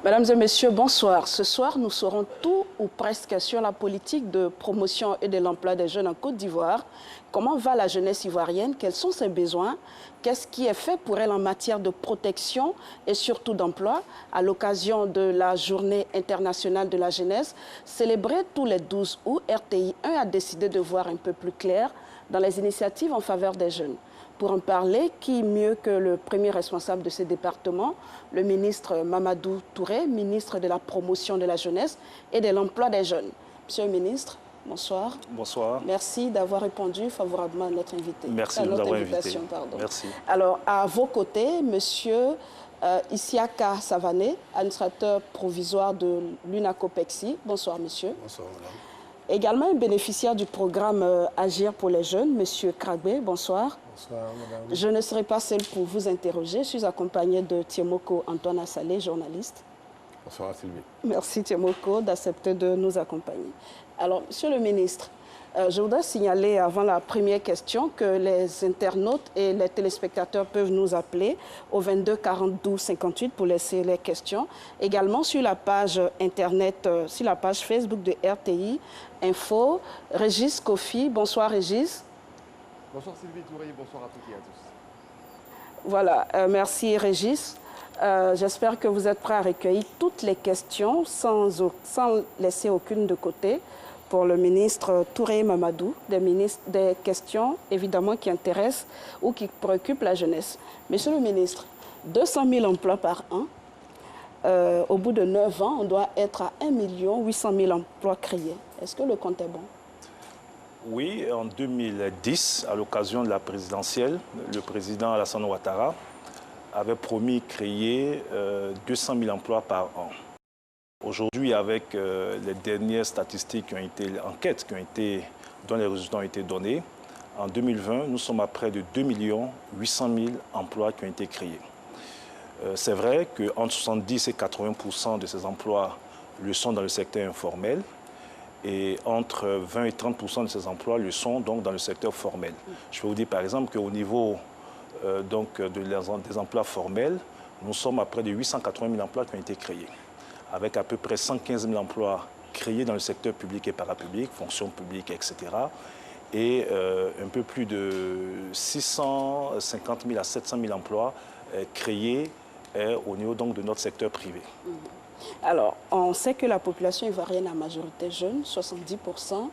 Mesdames et messieurs, bonsoir. Ce soir, nous saurons tout ou presque sur la politique de promotion et de l'emploi des jeunes en Côte d'Ivoire. Comment va la jeunesse ivoirienne? Quels sont ses besoins? Qu'est-ce qui est fait pour elle en matière de protection et surtout d'emploi? À l'occasion de la Journée internationale de la jeunesse, célébrée tous les 12 août, RTI 1 a décidé de voir un peu plus clair dans les initiatives en faveur des jeunes. Pour en parler, qui mieux que le premier responsable de ce département, le ministre Mamadou Touré, ministre de la promotion de la jeunesse et de l'emploi des jeunes. Monsieur le ministre, bonsoir. Bonsoar. Merci d'avoir répondu favorablement à notre invité. Merci de nous avoir invités. Merci. Alors, à vos côtés, monsieur Isiaka Savané, administrateur provisoire de l'UNACOPEXI. Bonsoir, monsieur. Bonsoir, madame. Également un bénéficiaire du programme Agir pour les jeunes, monsieur Kragbe. Bonsoir. Bonsoir, madame. Je ne serai pas seule pour vous interroger. Je suis accompagnée de Tiemoko Antoine Assalé, journaliste. Bonsoir, Sylvie. Merci Tiemoko d'accepter de nous accompagner. Alors, monsieur le ministre, je voudrais signaler avant la première question que les internautes et les téléspectateurs peuvent nous appeler au 22 42 58 pour laisser les questions. Également sur la page internet, sur la page Facebook de RTI Info, Régis Kofi. Bonsoir Régis. Bonsoir Sylvie Touré, bonsoir à toutes et à tous. Voilà, merci Régis. J'espère que vous êtes prêts à recueillir toutes les questions sans laisser aucune de côté pour le ministre Touré Mamadou, des questions évidemment qui intéressent ou qui préoccupent la jeunesse. Monsieur le ministre, 200 000 emplois par an, au bout de 9 ans, on doit être à 1 800 000 emplois créés. Est-ce que le compte est bon? Oui, en 2010, à l'occasion de la présidentielle, le président Alassane Ouattara avait promis créer 200 000 emplois par an. Aujourd'hui, avec les dernières statistiques qui ont été, enquêtes dont les résultats ont été donnés, en 2020, nous sommes à près de 2 800 000 emplois qui ont été créés. C'est vrai qu'entre 70 et 80% de ces emplois le sont dans le secteur informel et entre 20 et 30% de ces emplois le sont donc dans le secteur formel. Je peux vous dire par exemple qu'au niveau des emplois formels, nous sommes à près de 880 000 emplois qui ont été créés, avec à peu près 115 000 emplois créés dans le secteur public et parapublic, fonction publique, etc. Et un peu plus de 650 000 à 700 000 emplois créés au niveau donc, de notre secteur privé. Alors, on sait que la population ivoirienne est à majorité jeune, 70%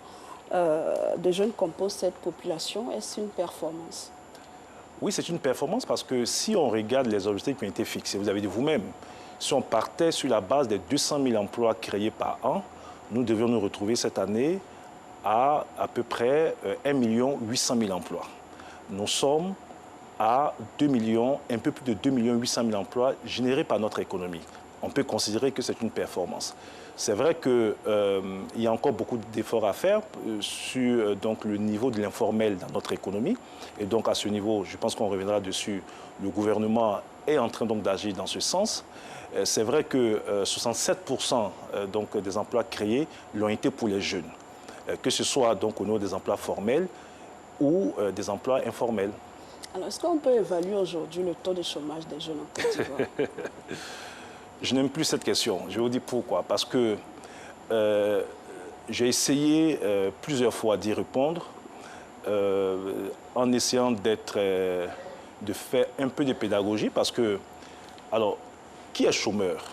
de jeunes composent cette population. Est-ce une performance? Oui, c'est une performance parce que si on regarde les objectifs qui ont été fixés, vous avez dit vous-même, si on partait sur la base des 200 000 emplois créés par an, nous devions nous retrouver cette année à peu près 1 800 000 emplois. Nous sommes à 2 millions, un peu plus de 2 800 000 emplois générés par notre économie. On peut considérer que c'est une performance. C'est vrai qu'il y a encore beaucoup d'efforts à faire sur donc, le niveau de l'informel dans notre économie. Et donc à ce niveau, je pense qu'on reviendra dessus, le gouvernement est en train d'agir dans ce sens. C'est vrai que 67% donc, des emplois créés l'ont été pour les jeunes, que ce soit donc, au niveau des emplois formels ou des emplois informels. Alors, est-ce qu'on peut évaluer aujourd'hui le taux de chômage des jeunes en Côte d'Ivoire? Je n'aime plus cette question. Je vais vous dire pourquoi. Parce que j'ai essayé plusieurs fois d'y répondre en essayant de faire un peu de pédagogie. Parce que, alors, qui est chômeur?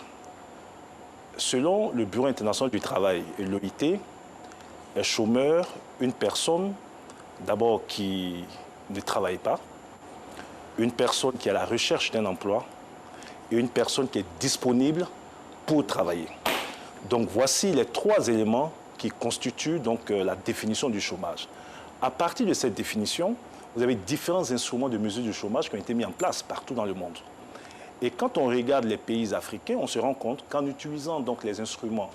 Selon le Bureau international du travail et l'OIT, est chômeur une personne d'abord qui ne travaille pas, une personne qui est à la recherche d'un emploi, et une personne qui est disponible pour travailler. Donc voici les 3 éléments qui constituent donc, la définition du chômage. À partir de cette définition, vous avez différents instruments de mesure du chômage qui ont été mis en place partout dans le monde. Et quand on regarde les pays africains, on se rend compte qu'en utilisant donc, les instruments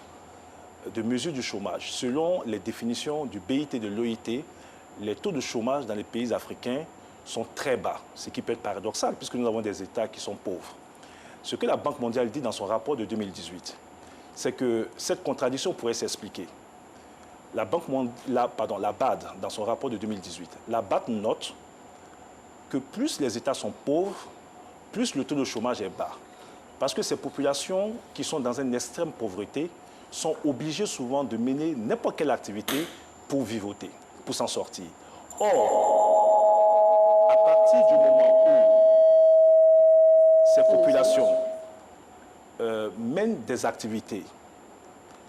de mesure du chômage, selon les définitions du BIT et de l'OIT, les taux de chômage dans les pays africains sont très bas, ce qui peut être paradoxal puisque nous avons des États qui sont pauvres. Ce que la Banque mondiale dit dans son rapport de 2018, c'est que cette contradiction pourrait s'expliquer. La BAD, dans son rapport de 2018, la BAD note que plus les États sont pauvres, plus le taux de chômage est bas. Parce que ces populations qui sont dans une extrême pauvreté sont obligées souvent de mener n'importe quelle activité pour vivoter, pour s'en sortir. Or, à partir du moment où ces populations mènent des activités,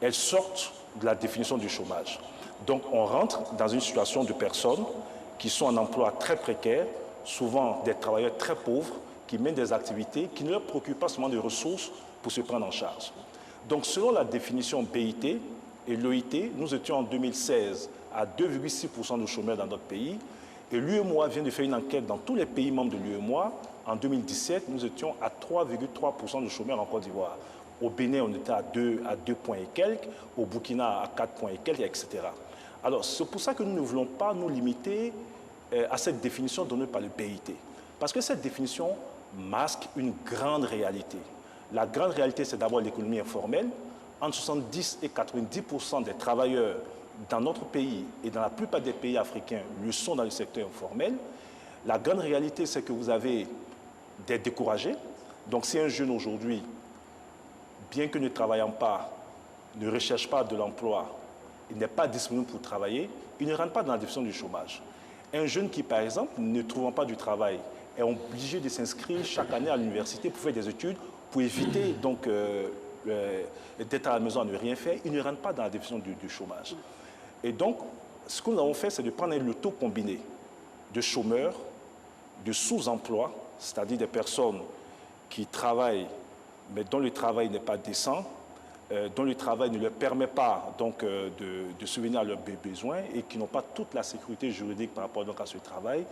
elles sortent de la définition du chômage. Donc on rentre dans une situation de personnes qui sont en emploi très précaire, souvent des travailleurs très pauvres, qui mènent des activités qui ne leur procurent pas seulement de ressources pour se prendre en charge. Donc selon la définition BIT et l'OIT, nous étions en 2016 à 2,6% de chômeurs dans notre pays, et l'UEMOA vient de faire une enquête dans tous les pays membres de l'UEMOA. En 2017, nous étions à 3,3% de chômeurs en Côte d'Ivoire. Au Bénin, on était à 2 points et quelques, au Burkina à 4 points et quelques, etc. Alors, c'est pour ça que nous ne voulons pas nous limiter à cette définition donnée par le BIT. Parce que cette définition masque une grande réalité. La grande réalité, c'est d'abord l'économie informelle. Entre 70 et 90% des travailleurs dans notre pays et dans la plupart des pays africains le sont dans le secteur informel. La grande réalité, c'est que vous avez des découragés. Donc, si un jeune aujourd'hui, bien que ne travaillant pas, ne recherche pas de l'emploi, il n'est pas disponible pour travailler, il ne rentre pas dans la définition du chômage. Un jeune qui, par exemple, ne trouvant pas du travail, est obligé de s'inscrire chaque année à l'université pour faire des études, pour éviter donc d'être à la maison à ne rien faire, il ne rentre pas dans la définition du chômage. Et donc, ce que nous avons fait, c'est de prendre le taux combiné de chômeurs, de sous-emploi, c'est-à-dire des personnes qui travaillent, mais dont le travail n'est pas décent, dont le travail ne leur permet pas donc, de subvenir à leurs besoins et qui n'ont pas toute la sécurité juridique par rapport donc, à ce travail,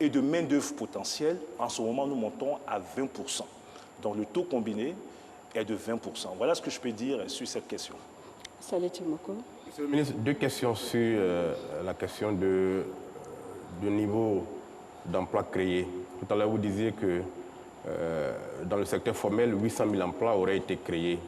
et de main-d'œuvre potentielle. En ce moment, nous montons à 20%. Donc le taux combiné est de 20%. Voilà ce que je peux dire sur cette question. Saleh Timoko. Monsieur le ministre, deux questions sur la question du niveau d'emploi créé. Tout à l'heure, vous disiez que dans le secteur formel, 800 000 emplois auraient été créés.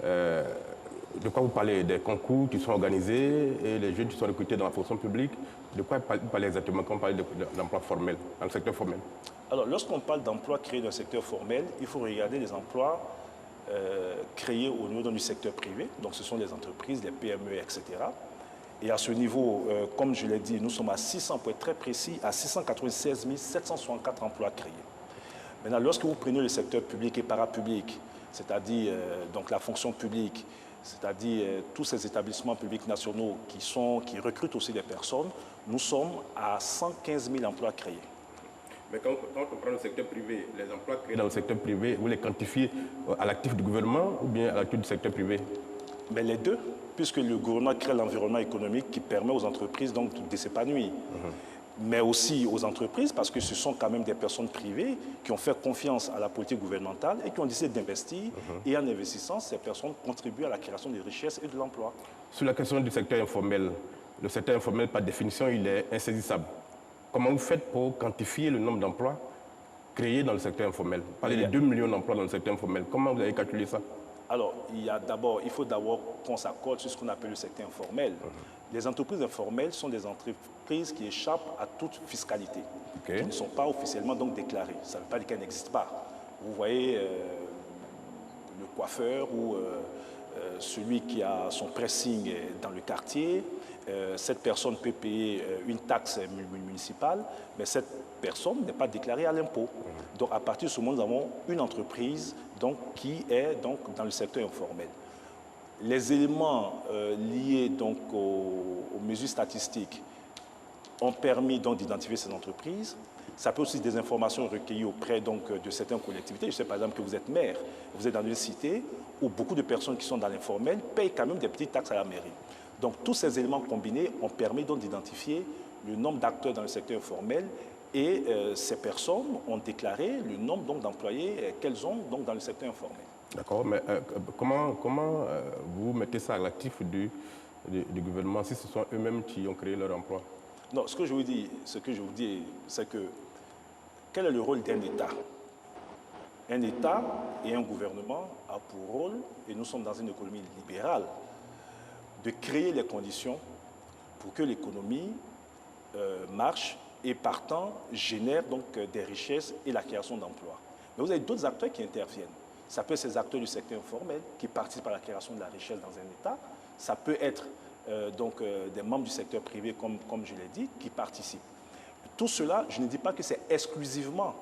De quoi vous parlez? Des concours qui sont organisés et les jeunes qui sont recrutés dans la fonction publique? De quoi vous parlez exactement quand on parle d'emploi formel, dans le secteur formel? Alors, lorsqu'on parle d'emplois créés dans le secteur formel, il faut regarder les emplois créés au niveau du secteur privé. Donc, ce sont les entreprises, les PME, etc. Et à ce niveau, comme je l'ai dit, nous sommes à 600, pour être très précis, à 696 764 emplois créés. Maintenant, lorsque vous prenez le secteur public et parapublic, c'est-à-dire donc la fonction publique, c'est-à-dire tous ces établissements publics nationaux qui recrutent aussi des personnes, nous sommes à 115 000 emplois créés. Mais quand on prend le secteur privé, les emplois créés dans le secteur privé, vous les quantifiez à l'actif du gouvernement ou bien à l'actif du secteur privé? Mais les deux, puisque le gouvernement crée l'environnement économique qui permet aux entreprises donc, de s'épanouir. Mais aussi aux entreprises, parce que ce sont quand même des personnes privées qui ont fait confiance à la politique gouvernementale et qui ont décidé d'investir. Et en investissant, ces personnes contribuent à la création de richesses et de l'emploi. Sur la question du secteur informel, le secteur informel, par définition, il est insaisissable. Comment vous faites pour quantifier le nombre d'emplois créés dans le secteur informel? Vous parlez de 2 millions d'emplois dans le secteur informel. Comment vous avez calculé ça? Alors, il faut d'abord qu'on s'accorde sur ce qu'on appelle le secteur informel. Les entreprises informelles sont des entreprises qui échappent à toute fiscalité, qui ne sont pas officiellement donc déclarées. Ça ne veut pas dire qu'elles n'existent pas. Vous voyez le coiffeur ou celui qui a son pressing dans le quartier, cette personne peut payer une taxe municipale, mais cette personne n'est pas déclarée à l'impôt. Donc, à partir de ce moment, nous avons une entreprise donc, qui est donc, dans le secteur informel. Les éléments liés donc, aux mesures statistiques ont permis d'identifier ces entreprises. Ça peut aussi être des informations recueillies auprès donc, de certaines collectivités. Je sais par exemple que vous êtes maire, vous êtes dans une cité où beaucoup de personnes qui sont dans l'informel payent quand même des petites taxes à la mairie. Donc tous ces éléments combinés ont permis donc d'identifier le nombre d'acteurs dans le secteur informel et ces personnes ont déclaré le nombre d'employés qu'elles ont donc, dans le secteur informel. D'accord, mais comment vous mettez ça à l'actif du gouvernement si ce sont eux-mêmes qui ont créé leur emploi? Non, ce que je vous dis, c'est que quel est le rôle d'un État? Un État et un gouvernement ont pour rôle, et nous sommes dans une économie libérale, de créer les conditions pour que l'économie marche et partant génère donc des richesses et la création d'emplois. Mais vous avez d'autres acteurs qui interviennent. Ça peut être ces acteurs du secteur informel qui participent à la création de la richesse dans un État. Ça peut être des membres du secteur privé, comme je l'ai dit, qui participent. Tout cela, je ne dis pas que c'est exclusivement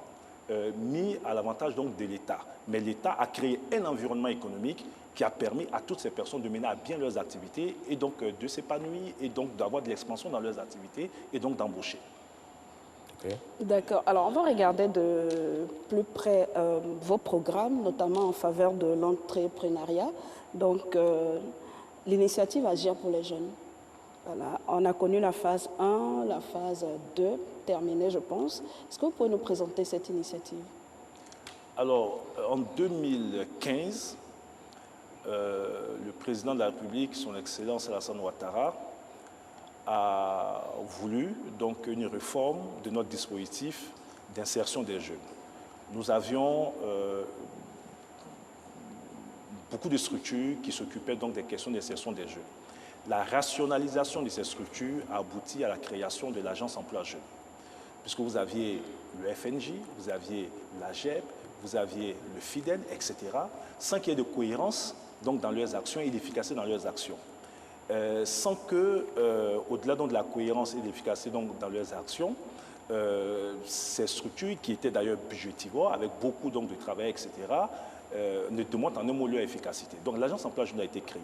mis à l'avantage de l'État. Mais l'État a créé un environnement économique qui a permis à toutes ces personnes de mener à bien leurs activités et donc de s'épanouir et donc d'avoir de l'expansion dans leurs activités et donc d'embaucher. Okay. D'accord. Alors, on va regarder de plus près vos programmes, notamment en faveur de l'entrepreneuriat. Donc, l'initiative Agir pour les jeunes. Voilà. On a connu la phase 1, la phase 2, terminée, je pense. Est-ce que vous pouvez nous présenter cette initiative? Alors, en 2015, le président de la République, son Excellence Alassane Ouattara, a voulu donc une réforme de notre dispositif d'insertion des jeunes. Nous avions beaucoup de structures qui s'occupaient donc des questions d'insertion des jeunes. La rationalisation de ces structures a abouti à la création de l'Agence Emploi Jeunes. Puisque vous aviez le FNJ, vous aviez l'AGEP, vous aviez le FIDEN, etc., sans qu'il y ait de cohérence donc, dans leurs actions et d'efficacité dans leurs actions. Sans que, au-delà de la cohérence et de l'efficacité dans leurs actions, ces structures qui étaient d'ailleurs budgétivores, avec beaucoup donc, de travail, etc., ne démontrent en un mot leur efficacité. Donc l'Agence Emploi Jeunes a été créée.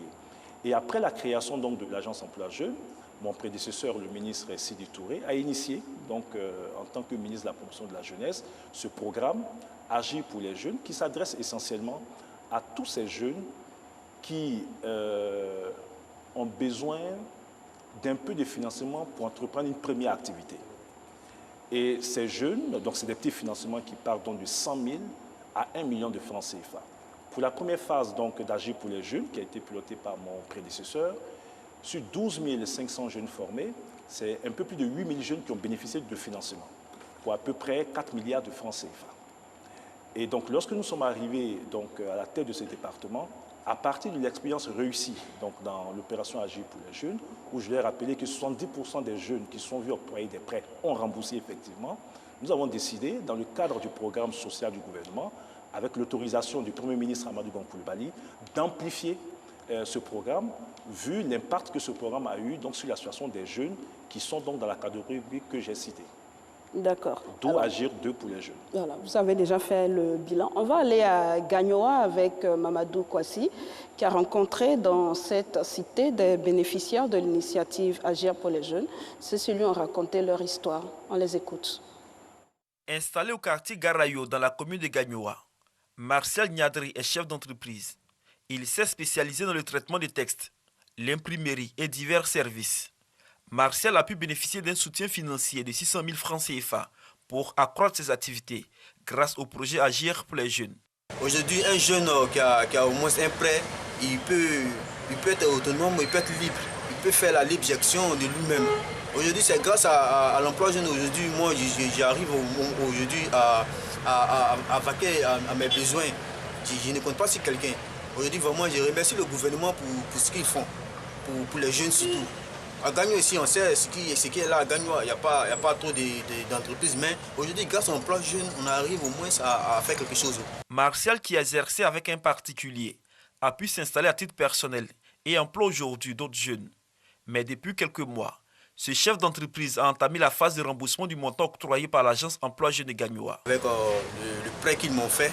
Et après la création donc, de l'Agence Emploi Jeunes, mon prédécesseur, le ministre Sidi Touré, a initié, donc, en tant que ministre de la Promotion de la Jeunesse, ce programme Agir pour les jeunes, qui s'adresse essentiellement à tous ces jeunes qui ont besoin d'un peu de financement pour entreprendre une première activité. Et ces jeunes, donc c'est des petits financements qui partent donc de 100 000 à 1 million de francs CFA. Pour la première phase d'Agir pour les jeunes, qui a été pilotée par mon prédécesseur, sur 12 500 jeunes formés, c'est un peu plus de 8 000 jeunes qui ont bénéficié de financement, pour à peu près 4 milliards de francs CFA. Et donc, lorsque nous sommes arrivés donc, à la tête de ce département, à partir de l'expérience réussie donc, dans l'opération Agir pour les jeunes, où je vais rappeler que 70% des jeunes qui sont vus octroyer des prêts ont remboursé effectivement, nous avons décidé, dans le cadre du programme social du gouvernement, avec l'autorisation du Premier ministre Amadou Gon Coulibaly, d'amplifier ce programme, vu l'impact que ce programme a eu donc, sur la situation des jeunes qui sont donc dans la catégorie que j'ai citée. D'accord. D'où Agir 2 pour les jeunes. Voilà, vous avez déjà fait le bilan. On va aller à Gagnoa avec Mamadou Kouassi, qui a rencontré dans cette cité des bénéficiaires de l'initiative Agir pour les jeunes. Ceux-ci lui ont raconté leur histoire. On les écoute. Installé au quartier Garayo dans la commune de Gagnoa, Martial Niadri est chef d'entreprise. Il s'est spécialisé dans le traitement des textes, l'imprimerie et divers services. Martial a pu bénéficier d'un soutien financier de 600 000 francs CFA pour accroître ses activités grâce au projet Agir pour les jeunes. Aujourd'hui, un jeune qui a au moins un prêt, il peut être autonome, il peut être libre, il peut faire la libre gestion de lui-même. Aujourd'hui, c'est grâce à l'emploi jeune. Aujourd'hui, moi, j'arrive aujourd'hui à vaquer à mes besoins. Je ne compte pas sur quelqu'un. Aujourd'hui, vraiment, je remercie le gouvernement pour ce qu'ils font, pour les jeunes surtout. À Gagnoa ici, on sait ce qui est là à Gagnoa. Il n'y a pas trop d'entreprises, mais aujourd'hui, grâce à l'emploi jeune, on arrive au moins à faire quelque chose. Martial, qui a exercé avec un particulier, a pu s'installer à titre personnel et emploie aujourd'hui d'autres jeunes. Mais depuis quelques mois, ce chef d'entreprise a entamé la phase de remboursement du montant octroyé par l'agence Emploi Jeunes de Gagnoa. Avec le prêt qu'ils m'ont fait,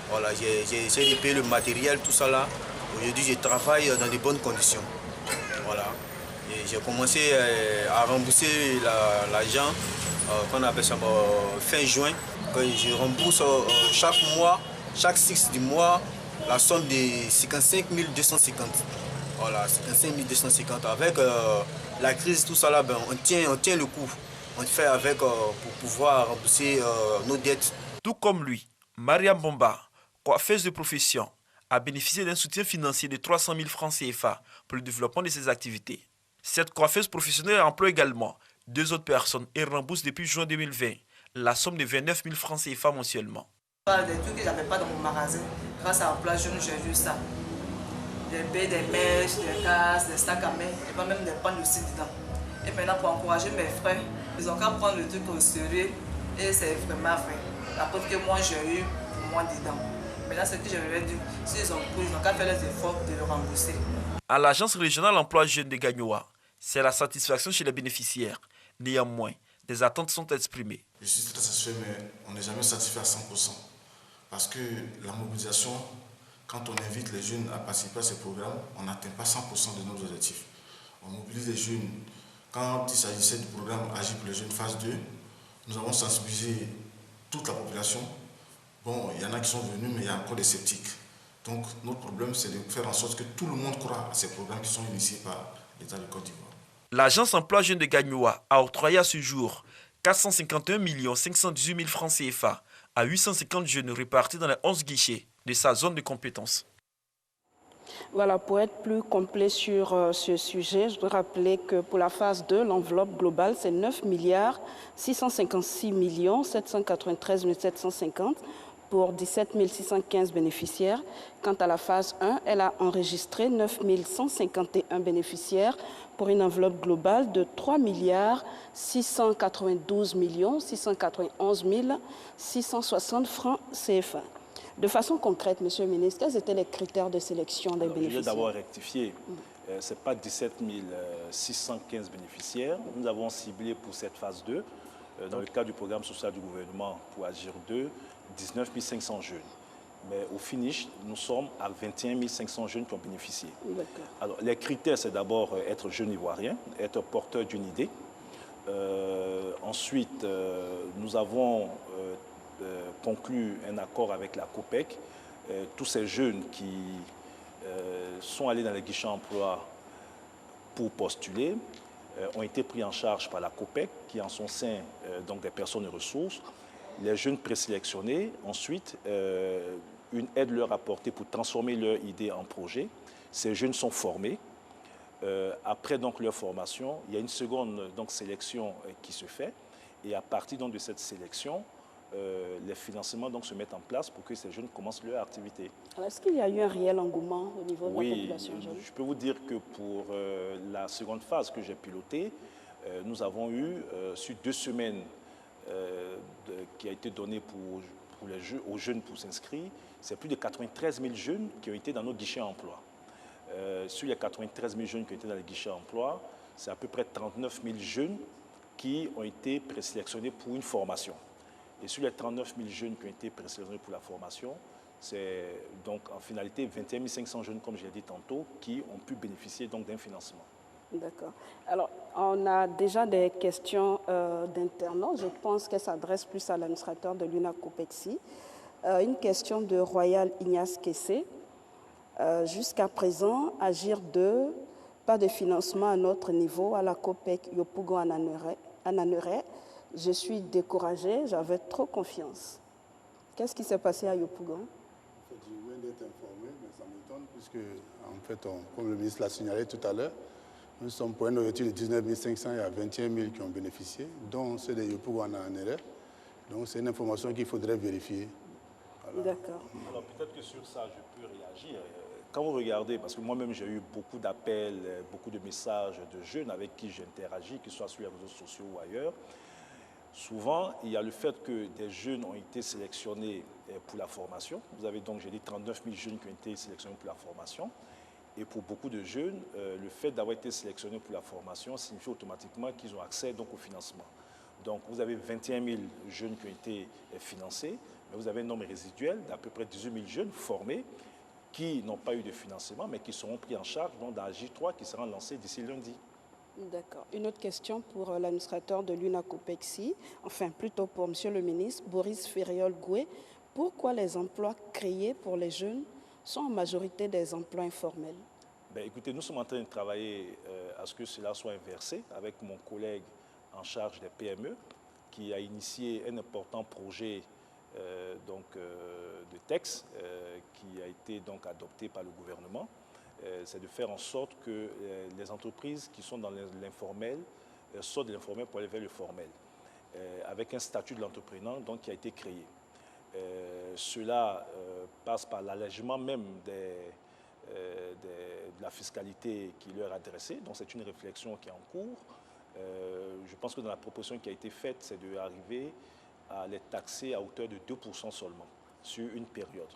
voilà, j'ai essayé de payer le matériel, tout ça là. Aujourd'hui, je travaille dans de bonnes conditions. Voilà. J'ai commencé à rembourser l'argent qu'on appelle ça fin juin. Je rembourse chaque mois, chaque 6 du mois, la somme de 55 250. Voilà, 55 250. Avec la crise, tout ça là, ben, on tient le coup. On fait avec pour pouvoir rembourser nos dettes. Tout comme lui, Mariam Bomba, coiffeuse de profession, a bénéficié d'un soutien financier de 300 000 francs CFA pour le développement de ses activités. Cette coiffeuse professionnelle emploie également 2 autres personnes et rembourse depuis juin 2020 la somme de 29 000 francs CFA mensuellement. Des trucs que je n'avais pas dans mon magasin, grâce à l'emploi jeune, j'ai vu ça. Des baies, des mèches, des casses, des sacs à main, et pas même des pannes aussi dedans. Et maintenant, pour encourager mes frères, ils ont qu'à prendre le truc au sérieux et c'est vraiment vrai. La preuve que moi j'ai eu pour moi dedans. Maintenant, ce que je vais dire, s'ils ont pris, ils n'ont qu'à faire les efforts de le rembourser. À l'Agence régionale emploi jeune de Gagnoa, c'est la satisfaction chez les bénéficiaires. Néanmoins, des attentes sont exprimées. Je suis très satisfait, mais on n'est jamais satisfait à 100%. Parce que la mobilisation, quand on invite les jeunes à participer à ces programmes, on n'atteint pas 100% de nos objectifs. On mobilise les jeunes. Quand il s'agissait du programme Agir pour les jeunes phase 2, nous avons sensibilisé toute la population. Bon, il y en a qui sont venus, mais il y a encore des sceptiques. Donc, notre problème, c'est de faire en sorte que tout le monde croit à ces programmes qui sont initiés par l'État de Côte d'Ivoire. L'Agence emploi jeune de Gagnoa a octroyé à ce jour 451 518 000 francs CFA à 850 jeunes répartis dans les 11 guichets de sa zone de compétence. Voilà, pour être plus complet sur ce sujet, je voudrais rappeler que pour la phase 2, l'enveloppe globale, c'est 9 656 793 750 pour 17 615 bénéficiaires. Quant à la phase 1, elle a enregistré 9 151 bénéficiaires pour une enveloppe globale de 3 692 691 660 francs CFA. De façon concrète, Monsieur le ministre, quels étaient les critères de sélection des bénéficiaires? Je vais d'abord rectifier. Ce n'est pas 17 615 bénéficiaires. Nous avons ciblé pour cette phase 2, dans le cadre du programme social du gouvernement pour Agir 2, 19 500 jeunes. Mais au finish, nous sommes à 21 500 jeunes qui ont bénéficié. Alors, les critères, c'est d'abord être jeune ivoirien, être porteur d'une idée. Ensuite, nous avons conclu un accord avec la COPEC. Tous ces jeunes qui sont allés dans les guichets emploi pour postuler ont été pris en charge par la COPEC, qui en son sein donc des personnes ressources. Les jeunes présélectionnés, ensuite, une aide leur apportée pour transformer leur idée en projet. Ces jeunes sont formés. Après donc, leur formation, il y a une seconde donc, sélection qui se fait. Et à partir donc, de cette sélection, les financements donc, se mettent en place pour que ces jeunes commencent leur activité. Est-ce qu'il y a eu un réel engouement au niveau de la population jeune? Oui, je peux vous dire que pour la seconde phase que j'ai pilotée, nous avons eu, sur 2 semaines qui a été donnée aux jeunes pour s'inscrire, c'est plus de 93 000 jeunes qui ont été dans nos guichets emploi. Sur les 93 000 jeunes qui ont été dans les guichets emploi, c'est à peu près 39 000 jeunes qui ont été présélectionnés pour une formation. Et sur les 39 000 jeunes qui ont été présélectionnés pour la formation, c'est donc en finalité 21 500 jeunes, comme je l'ai dit tantôt, qui ont pu bénéficier donc d'un financement. D'accord. Alors, on a déjà des questions d'internautes. Je pense qu'elles s'adressent plus à l'administrateur de l'UNACOPEXI. Une question de Royal Ignace Kessé. Jusqu'à présent, Agir 2, pas de financement à notre niveau, à la COPEC Yopougon Ananere. Je suis découragée, j'avais trop confiance. Qu'est-ce qui s'est passé à Yopougon? Je viens d'être informé, mais ça m'étonne, puisque, en fait, comme le ministre l'a signalé tout à l'heure, nous sommes pour une ouverture de 19 500, il y a 21 000 qui ont bénéficié, dont ceux de Yopougon Ananere. Donc, c'est une information qu'il faudrait vérifier. Voilà. D'accord. Alors, peut-être que sur ça, je peux réagir. Quand vous regardez, parce que moi-même, j'ai eu beaucoup d'appels, beaucoup de messages de jeunes avec qui j'interagis, que ce soit sur les réseaux sociaux ou ailleurs, souvent, il y a le fait que des jeunes ont été sélectionnés pour la formation. Vous avez donc, j'ai dit, 39 000 jeunes qui ont été sélectionnés pour la formation. Et pour beaucoup de jeunes, le fait d'avoir été sélectionnés pour la formation signifie automatiquement qu'ils ont accès donc, au financement. Donc, vous avez 21 000 jeunes qui ont été financés, mais vous avez un nombre résiduel d'à peu près 18 000 jeunes formés qui n'ont pas eu de financement, mais qui seront pris en charge dans Agir 3 qui sera lancé d'ici lundi. D'accord. Une autre question pour l'administrateur de l'UNACOPEXI, enfin plutôt pour M. le ministre, Boris Ferriol-Goué. Pourquoi les emplois créés pour les jeunes sont en majorité des emplois informels? Écoutez, nous sommes en train de travailler à ce que cela soit inversé avec mon collègue en charge des PME qui a initié un important projet de texte qui a été donc adopté par le gouvernement. C'est de faire en sorte que les entreprises qui sont dans l'informel sortent de l'informel pour aller vers le formel, avec un statut de l'entrepreneur qui a été créé. Cela passe par l'allègement même de la fiscalité qui leur est adressée. Donc c'est une réflexion qui est en cours. Je pense que dans la proposition qui a été faite, c'est d'arriver à les taxer à hauteur de 2% seulement sur une période.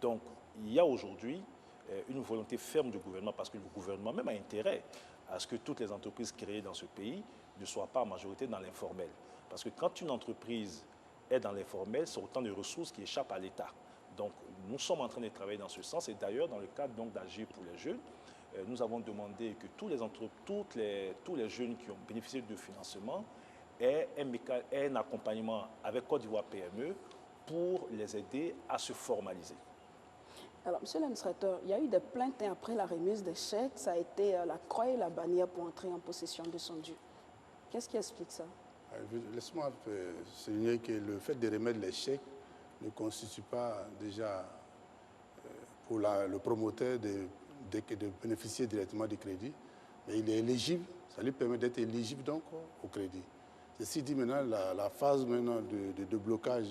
Donc, il y a aujourd'hui une volonté ferme du gouvernement, parce que le gouvernement même a intérêt à ce que toutes les entreprises créées dans ce pays ne soient pas en majorité dans l'informel. Parce que quand une entreprise est dans l'informel, c'est autant de ressources qui échappent à l'État. Donc, nous sommes en train de travailler dans ce sens. Et d'ailleurs, dans le cadre d'Agir pour les jeunes, nous avons demandé que tous les jeunes qui ont bénéficié de financement aient un accompagnement avec Côte d'Ivoire PME pour les aider à se formaliser. Alors, monsieur l'administrateur, il y a eu des plaintes après la remise des chèques. Ça a été la croix et la bannière pour entrer en possession de son dû. Qu'est-ce qui explique ça? Laisse-moi souligner que le fait de remettre les chèques ne constitue pas déjà pour le promoteur de bénéficier directement du crédit, mais il est éligible, ça lui permet d'être éligible donc au crédit. Ceci dit, maintenant, la phase maintenant de blocage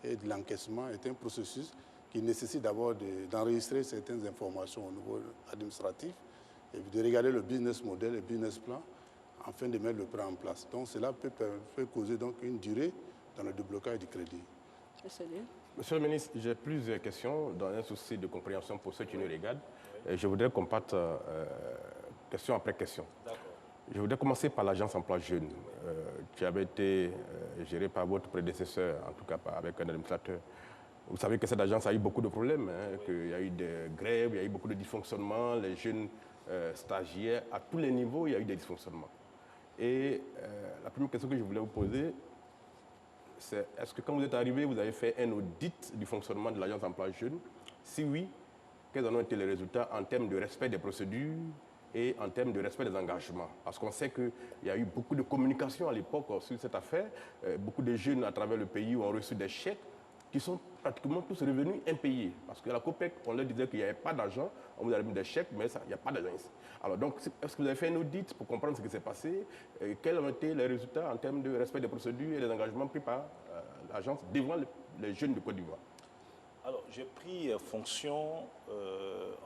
et de l'encaissement est un processus qui nécessite d'abord d'enregistrer certaines informations au niveau administratif et de regarder le business model, le business plan, afin de mettre le prêt en place. Donc cela peut causer donc une durée dans le déblocage du crédit. Monsieur le ministre, j'ai plusieurs questions dans un souci de compréhension pour ceux qui nous regardent. Je voudrais qu'on parte question après question. Je voudrais commencer par l'agence emploi jeune, qui avait été gérée par votre prédécesseur, en tout cas avec un administrateur. Vous savez que cette agence a eu beaucoup de problèmes, qu'il y a eu des grèves, il y a eu beaucoup de dysfonctionnements, les jeunes stagiaires, à tous les niveaux, il y a eu des dysfonctionnements. Et la première question que je voulais vous poser, c'est est-ce que quand vous êtes arrivé, vous avez fait un audit du fonctionnement de l'agence emploi jeune? Si oui, quels en ont été les résultats en termes de respect des procédures et en termes de respect des engagements? Parce qu'on sait qu'il y a eu beaucoup de communication à l'époque sur cette affaire. Beaucoup de jeunes à travers le pays ont reçu des chèques qui sont pratiquement tous revenus impayés. Parce que la COPEC, on leur disait qu'il n'y avait pas d'argent, on vous a mis des chèques, mais il n'y a pas d'argent ici. Alors donc, est-ce que vous avez fait un audit pour comprendre ce qui s'est passé? Quels ont été les résultats en termes de respect des procédures et des engagements pris par l'agence devant les jeunes de Côte d'Ivoire? Alors, j'ai pris fonction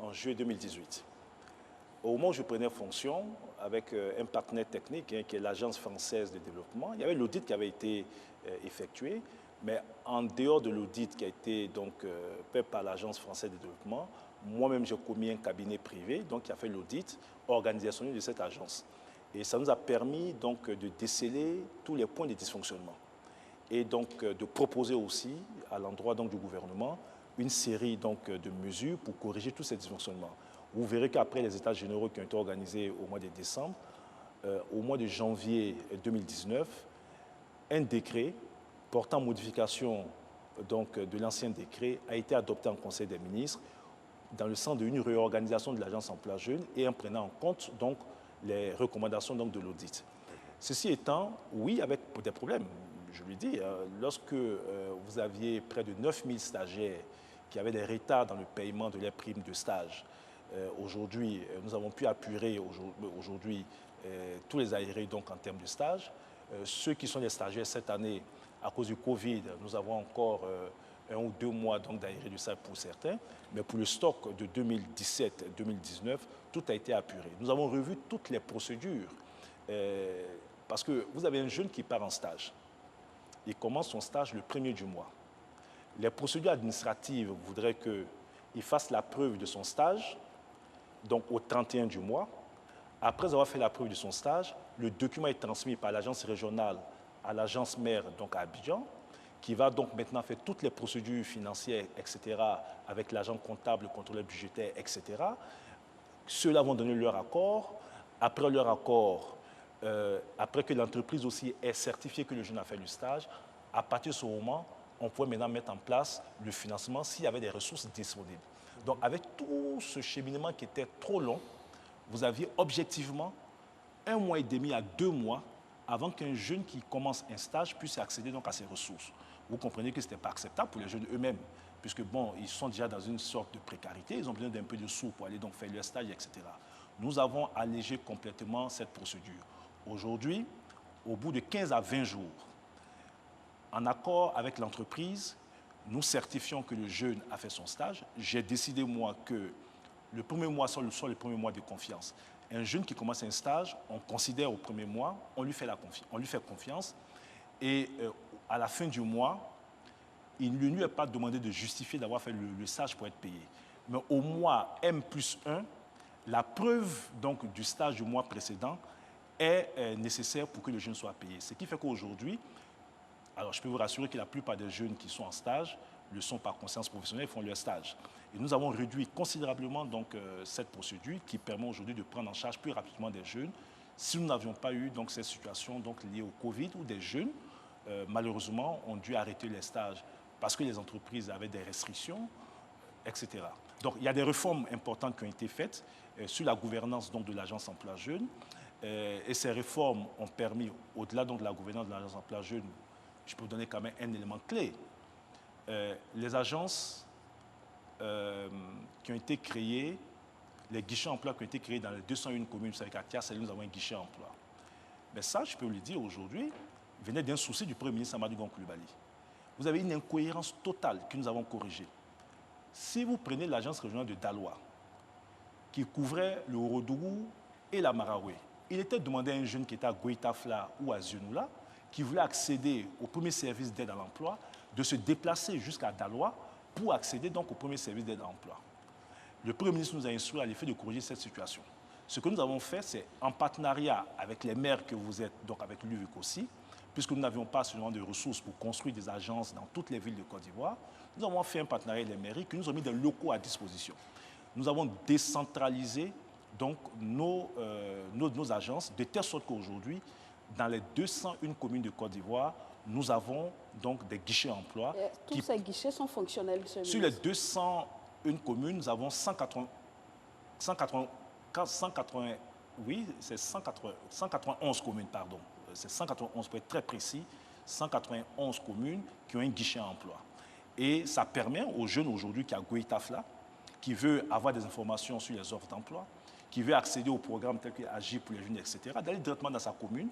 en juillet 2018. Au moment où je prenais fonction, avec un partenaire technique, qui est l'Agence française de développement, il y avait l'audit qui avait été effectué, mais en dehors de l'audit qui a été donc, fait par l'Agence française de développement, moi-même j'ai commis un cabinet privé donc, qui a fait l'audit organisationnel de cette agence. Et ça nous a permis donc, de déceler tous les points de dysfonctionnement et donc de proposer aussi à l'endroit du gouvernement une série donc, de mesures pour corriger tous ces dysfonctionnements. Vous verrez qu'après les états généraux qui ont été organisés au mois de décembre, au mois de janvier 2019, un décret portant modification donc, de l'ancien décret a été adopté en Conseil des ministres dans le sens d'une réorganisation de l'agence emploi jeune et en prenant en compte donc, les recommandations donc, de l'audit. Ceci étant, oui, avec des problèmes. Je lui dis, lorsque vous aviez près de 9000 stagiaires qui avaient des retards dans le paiement de leurs primes de stage, aujourd'hui, nous avons pu apurer aujourd'hui tous les aérés donc, en termes de stage. Ceux qui sont les stagiaires cette année, à cause du Covid, nous avons encore 1 ou 2 mois d'aérés de stage pour certains, mais pour le stock de 2017-2019, tout a été apuré. Nous avons revu toutes les procédures, parce que vous avez un jeune qui part en stage. Il commence son stage le 1er du mois. Les procédures administratives voudraient qu'il fasse la preuve de son stage, donc au 31 du mois. Après avoir fait la preuve de son stage, le document est transmis par l'agence régionale à l'agence mère, donc à Abidjan, qui va donc maintenant faire toutes les procédures financières, etc., avec l'agent comptable, le contrôleur budgétaire, etc. Ceux-là vont donner leur accord. Après leur accord, après que l'entreprise aussi ait certifié que le jeune a fait le stage, à partir de ce moment, on pouvait maintenant mettre en place le financement s'il y avait des ressources disponibles. Donc avec tout ce cheminement qui était trop long, vous aviez objectivement 1 mois et demi à 2 mois avant qu'un jeune qui commence un stage puisse accéder donc à ces ressources. Vous comprenez que ce n'était pas acceptable pour les jeunes eux-mêmes, puisque bon, ils sont déjà dans une sorte de précarité, ils ont besoin d'un peu de sous pour aller donc faire leur stage, etc. Nous avons allégé complètement cette procédure. Aujourd'hui, au bout de 15 à 20 jours, en accord avec l'entreprise, nous certifions que le jeune a fait son stage. J'ai décidé, moi, que le premier mois soit le premier mois de confiance. Un jeune qui commence un stage, on considère au premier mois, on lui fait confiance. Et à la fin du mois, il ne lui est pas demandé de justifier d'avoir fait le stage pour être payé. Mais au mois M+1, la preuve donc, du stage du mois précédent est nécessaire pour que le jeune soit payé. Ce qui fait qu'aujourd'hui, alors je peux vous rassurer que la plupart des jeunes qui sont en stage le sont par conscience professionnelle, font leur stage. Et nous avons réduit considérablement donc, cette procédure qui permet aujourd'hui de prendre en charge plus rapidement des jeunes. Si nous n'avions pas eu donc, cette situation donc, liée au Covid où des jeunes, malheureusement, ont dû arrêter les stages parce que les entreprises avaient des restrictions, etc. Donc il y a des réformes importantes qui ont été faites sur la gouvernance donc, de l'Agence Emploi Jeunes. Et ces réformes ont permis, au-delà donc, de la gouvernance de l'Agence Emploi Jeunes, je peux vous donner quand même un élément clé. Les agences qui ont été créées, les guichets emploi qui ont été créés dans les 201 communes, vous savez qu'à Thiès, nous avons un guichet emploi. Mais ça, je peux vous le dire aujourd'hui, venait d'un souci du Premier ministre Amadou Gon Coulibaly. Vous avez une incohérence totale que nous avons corrigée. Si vous prenez l'agence régionale de Daloa, qui couvrait le Orodougou et la Maraoué, il était demandé à un jeune qui était à Goïtafla ou à Zionoula, qui voulait accéder au premier service d'aide à l'emploi, de se déplacer jusqu'à Daloa pour accéder donc au premier service d'aide à l'emploi. Le Premier ministre nous a instruit à l'effet de corriger cette situation. Ce que nous avons fait, c'est en partenariat avec les maires que vous êtes, donc avec l'UVIC aussi, puisque nous n'avions pas seulement de ressources pour construire des agences dans toutes les villes de Côte d'Ivoire, nous avons fait un partenariat avec les mairies qui nous ont mis des locaux à disposition. Nous avons décentralisé donc, nos agences de telle sorte qu'aujourd'hui, dans les 201 communes de Côte d'Ivoire, nous avons donc des guichets emploi. Tous ces guichets sont fonctionnels, monsieur le Sur les 201 communes, nous avons 191 communes, pardon. C'est 191 pour être très précis, 191 communes qui ont un guichet emploi. Et ça permet aux jeunes aujourd'hui qui a Goïtafla, qui veut avoir des informations sur les offres d'emploi, qui veut accéder aux programmes tels que Agir pour les jeunes, etc., d'aller directement dans sa commune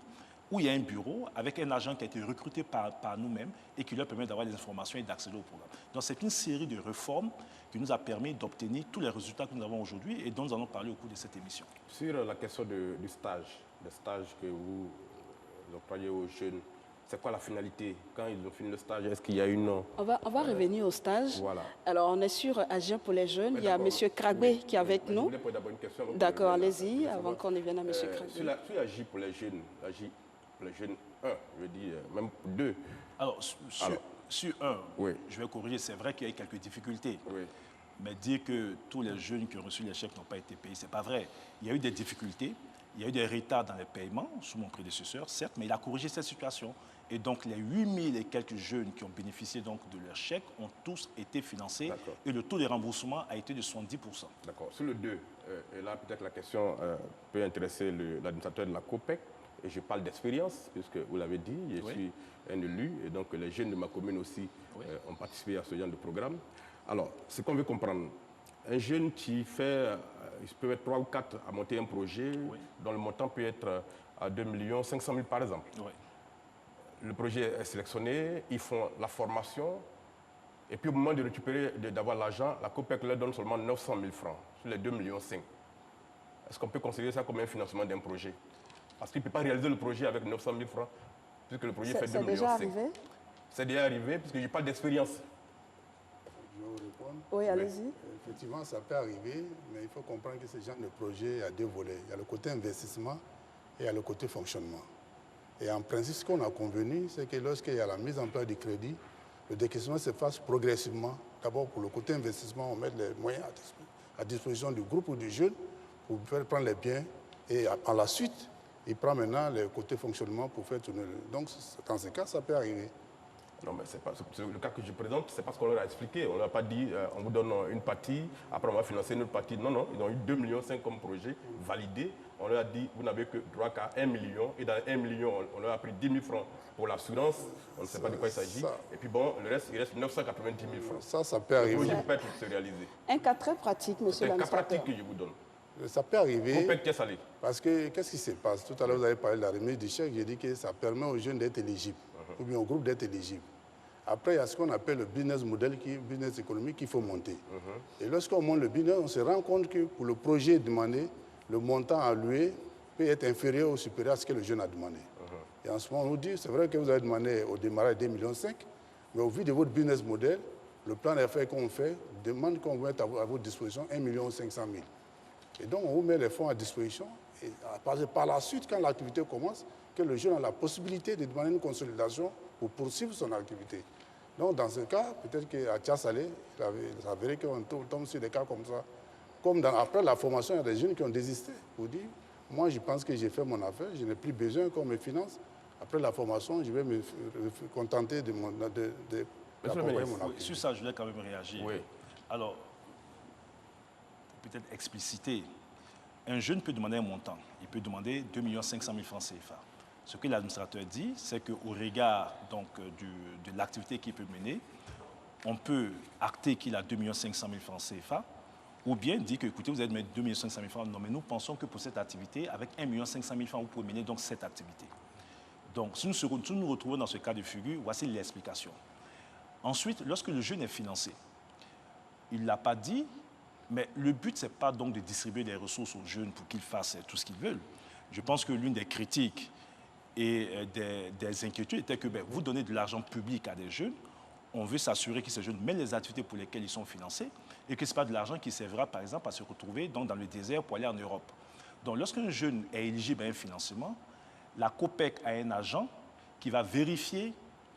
où il y a un bureau avec un agent qui a été recruté par nous-mêmes et qui leur permet d'avoir des informations et d'accéder au programme. Donc c'est une série de réformes qui nous a permis d'obtenir tous les résultats que nous avons aujourd'hui et dont nous allons parler au cours de cette émission. Sur la question du stage, le stage que vous octroyez aux jeunes, c'est quoi la finalité? Quand ils ont fini le stage, est-ce qu'il y a une... On va revenir au stage. Voilà. Alors, on est sur Agir pour les jeunes. Il y a M. Kragbe qui est avec nous. Je voulais poser d'abord une question. D'accord, allez-y, avant qu'on y vienne à M. Kragbe. Sur Agir pour les jeunes, Agir pour les jeunes 1, je dis même 2. Alors, sur 1, oui. Je vais corriger, c'est vrai qu'il y a eu quelques difficultés. Oui. Mais dire que tous les jeunes qui ont reçu les chèques n'ont pas été payés, ce n'est pas vrai. Il y a eu des difficultés, il y a eu des retards dans les paiements sous mon prédécesseur, certes, mais il a corrigé cette situation. Et donc, les 8000 et quelques jeunes qui ont bénéficié donc, de leurs chèques ont tous été financés. Et le taux de remboursement a été de 70%. D'accord. Sur le 2, et là, peut-être la question peut intéresser l'administrateur de la COPEC. Et je parle d'expérience, puisque vous l'avez dit, je suis un élu. Et donc, les jeunes de ma commune aussi ont participé à ce genre de programme. Alors, ce qu'on veut comprendre, un jeune qui fait, il peut être 3 ou 4 à monter un projet, dont le montant peut être à 2 500 000 par exemple. Oui. Le projet est sélectionné, ils font la formation, et puis au moment de récupérer, d'avoir l'argent, la COPEC leur donne seulement 900 000 francs sur les 2,5 millions. Est-ce qu'on peut considérer ça comme un financement d'un projet? Parce qu'il ne peut pas réaliser le projet avec 900 000 francs, puisque le projet fait 2,5 millions. C'est déjà arrivé? C'est déjà arrivé, puisque je parle d'expérience. Je vais vous répondre. Oui, allez-y. Effectivement, ça peut arriver, mais il faut comprendre que ce genre de projet, il y a deux volets. Il y a le côté investissement et il y a le côté fonctionnement. Et en principe, ce qu'on a convenu, c'est que lorsqu'il y a la mise en place du crédit, le décaissement se fasse progressivement. D'abord, pour le côté investissement, on met les moyens à disposition du groupe ou du jeune pour faire prendre les biens. Et à la suite, il prend maintenant le côté fonctionnement pour faire tourner. Donc, dans ce cas, ça peut arriver. Non, mais c'est le cas que je présente, c'est parce qu'on leur a expliqué. On ne leur a pas dit, on vous donne une partie, après on va financer une autre partie. Non, non, ils ont eu 2,5 millions comme projet validé. On leur a dit, vous n'avez que droit qu'à 1 million. Et dans 1 million, on leur a pris 10 000 francs pour l'assurance. On ne sait pas de quoi il s'agit. Et puis bon, le reste, il reste 990 000 francs. Ça peut arriver. Le projet peut se réaliser. Un cas très pratique, monsieur l'administrateur. C'est un cas pratique que je vous donne. Ça peut arriver. Parce que, qu'est-ce qui se passe? Tout à l'heure, vous avez parlé de la remise du chèque. J'ai dit que ça permet aux jeunes d'être éligibles, ou bien au groupe d'être éligibles. Après, il y a ce qu'on appelle le business model, business économique qu'il faut monter. Et lorsqu'on monte le business, on se rend compte que pour le projet demandé, le montant alloué peut être inférieur ou supérieur à ce que le jeune a demandé. Et en ce moment, on nous dit, c'est vrai que vous avez demandé au démarrage 2,5 millions, Mais au vu de votre business model, le plan d'affaires qu'on fait demande qu'on mette à votre disposition 1 500 000. Et donc, on vous met les fonds à disposition. Et par la suite, quand l'activité commence, que le jeune a la possibilité de demander une consolidation pour poursuivre son activité. Donc, dans ce cas, peut-être qu'à Tchassalé, il s'avérait qu'on tombe sur des cas comme ça. Comme après la formation, il y a des jeunes qui ont désisté pour dire, moi, je pense que j'ai fait mon affaire, je n'ai plus besoin qu'on me finance. Après la formation, je vais me contenter d'apporter mon activité. Sur ça, je voulais quand même réagir. Oui. Alors, peut-être expliciter, un jeune peut demander un montant. Il peut demander 2 500 000 francs CFA. Ce que l'administrateur dit, c'est qu'au regard donc, de l'activité qu'il peut mener, on peut acter qu'il a 2 500 000 francs CFA, ou bien dire que, écoutez, vous allez mettre 2 500 000 francs. Non, mais nous pensons que pour cette activité, avec 1 500 000 francs, vous pouvez mener donc cette activité. Donc, si nous nous retrouvons dans ce cas de figure, voici l'explication. Ensuite, lorsque le jeune est financé, il ne l'a pas dit, mais le but, ce n'est pas donc de distribuer des ressources aux jeunes pour qu'ils fassent tout ce qu'ils veulent. Je pense que l'une des critiques et des inquiétudes était que vous donnez de l'argent public à des jeunes, on veut s'assurer que ces jeunes mènent les activités pour lesquelles ils sont financés et que ce n'est pas de l'argent qui servira, par exemple, à se retrouver donc, dans le désert pour aller en Europe. Donc, lorsqu'un jeune est éligible à un financement, la COPEC a un agent qui va vérifier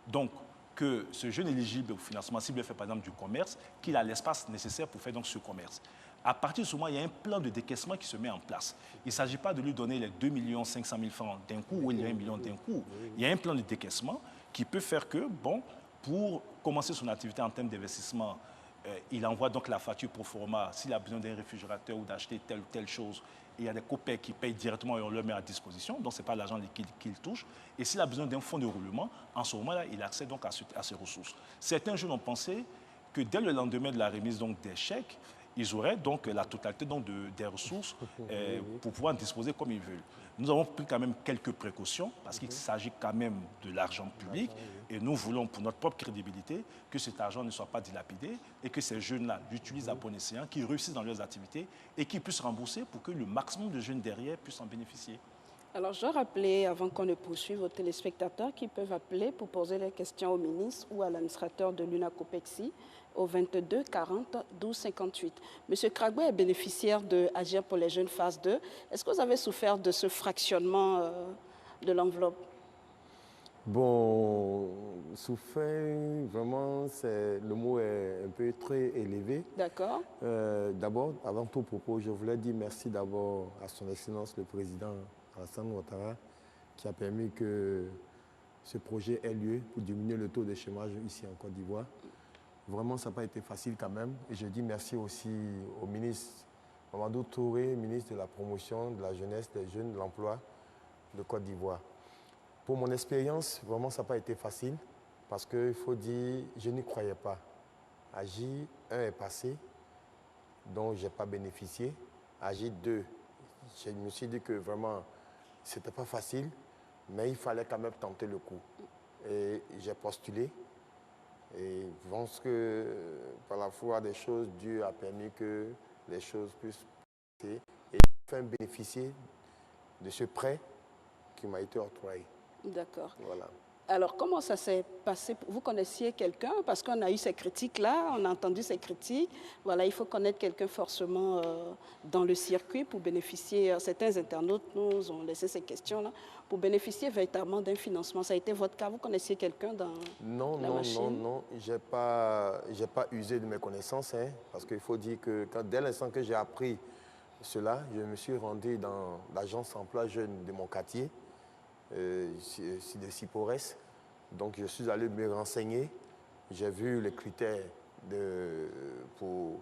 donc, que ce jeune éligible au financement, s'il veut faire par exemple du commerce, qu'il a l'espace nécessaire pour faire donc ce commerce. À partir de ce moment, il y a un plan de décaissement qui se met en place. Il ne s'agit pas de lui donner les 2 500 000 francs d'un coup ou les 1 million d'un coup. Il y a un plan de décaissement qui peut faire que, bon, pour commencer son activité en termes d'investissement, il envoie donc la facture pro forma s'il a besoin d'un réfrigérateur ou d'acheter telle ou telle chose. Il y a des COPEC qui payent directement et on leur met à disposition, donc ce n'est pas l'argent liquide qu'il touche. Et s'il a besoin d'un fonds de roulement, en ce moment-là, il accède donc à ces ressources. Certains jeunes ont pensé que dès le lendemain de la remise donc, des chèques, ils auraient donc la totalité donc, des ressources pour pouvoir en disposer comme ils veulent. Nous avons pris quand même quelques précautions parce qu'il s'agit quand même de l'argent public et nous voulons pour notre propre crédibilité que cet argent ne soit pas dilapidé et que ces jeunes-là l'utilisent à bon escient, qu'ils réussissent dans leurs activités et qu'ils puissent rembourser pour que le maximum de jeunes derrière puissent en bénéficier. Alors, je rappelais, avant qu'on ne poursuive, aux téléspectateurs qui peuvent appeler pour poser des questions au ministre ou à l'administrateur de l'UNACOPEXI au 22 40 12 58. Monsieur Kragbé est bénéficiaire de Agir pour les jeunes phase 2. Est-ce que vous avez souffert de ce fractionnement de l'enveloppe? Bon, souffert, vraiment, le mot est un peu très élevé. D'accord. D'abord, avant tout propos, je voulais dire merci d'abord à son Excellence le Président Alassane Ouattara qui a permis que ce projet ait lieu pour diminuer le taux de chômage ici en Côte d'Ivoire. Vraiment, ça n'a pas été facile quand même. Et je dis merci aussi au ministre Mamadou Touré, ministre de la Promotion, de la Jeunesse, des Jeunes, de l'Emploi de Côte d'Ivoire. Pour mon expérience, vraiment, ça n'a pas été facile parce qu'il faut dire, je n'y croyais pas. Agir 1 est passé, dont je n'ai pas bénéficié. Agir 2, je me suis dit que vraiment, ce n'était pas facile, mais il fallait quand même tenter le coup. Et j'ai postulé. Et je pense que par la foi des choses, Dieu a permis que les choses puissent passer. Et j'ai enfin bénéficié de ce prêt qui m'a été octroyé. D'accord. Voilà. Alors, comment ça s'est passé? Vous connaissiez quelqu'un? Parce qu'on a eu ces critiques-là, on a entendu ces critiques. Voilà, il faut connaître quelqu'un forcément dans le circuit pour bénéficier. Certains internautes nous ont laissé ces questions-là. Pour bénéficier véritablement d'un financement, ça a été votre cas? Vous connaissiez quelqu'un dans la machine? Non. Je n'ai pas usé de mes connaissances. Parce qu'il faut dire que dès l'instant que j'ai appris cela, je me suis rendu dans l'agence emploi jeune de mon quartier. De Cipores. Donc je suis allé me renseigner, j'ai vu les critères pour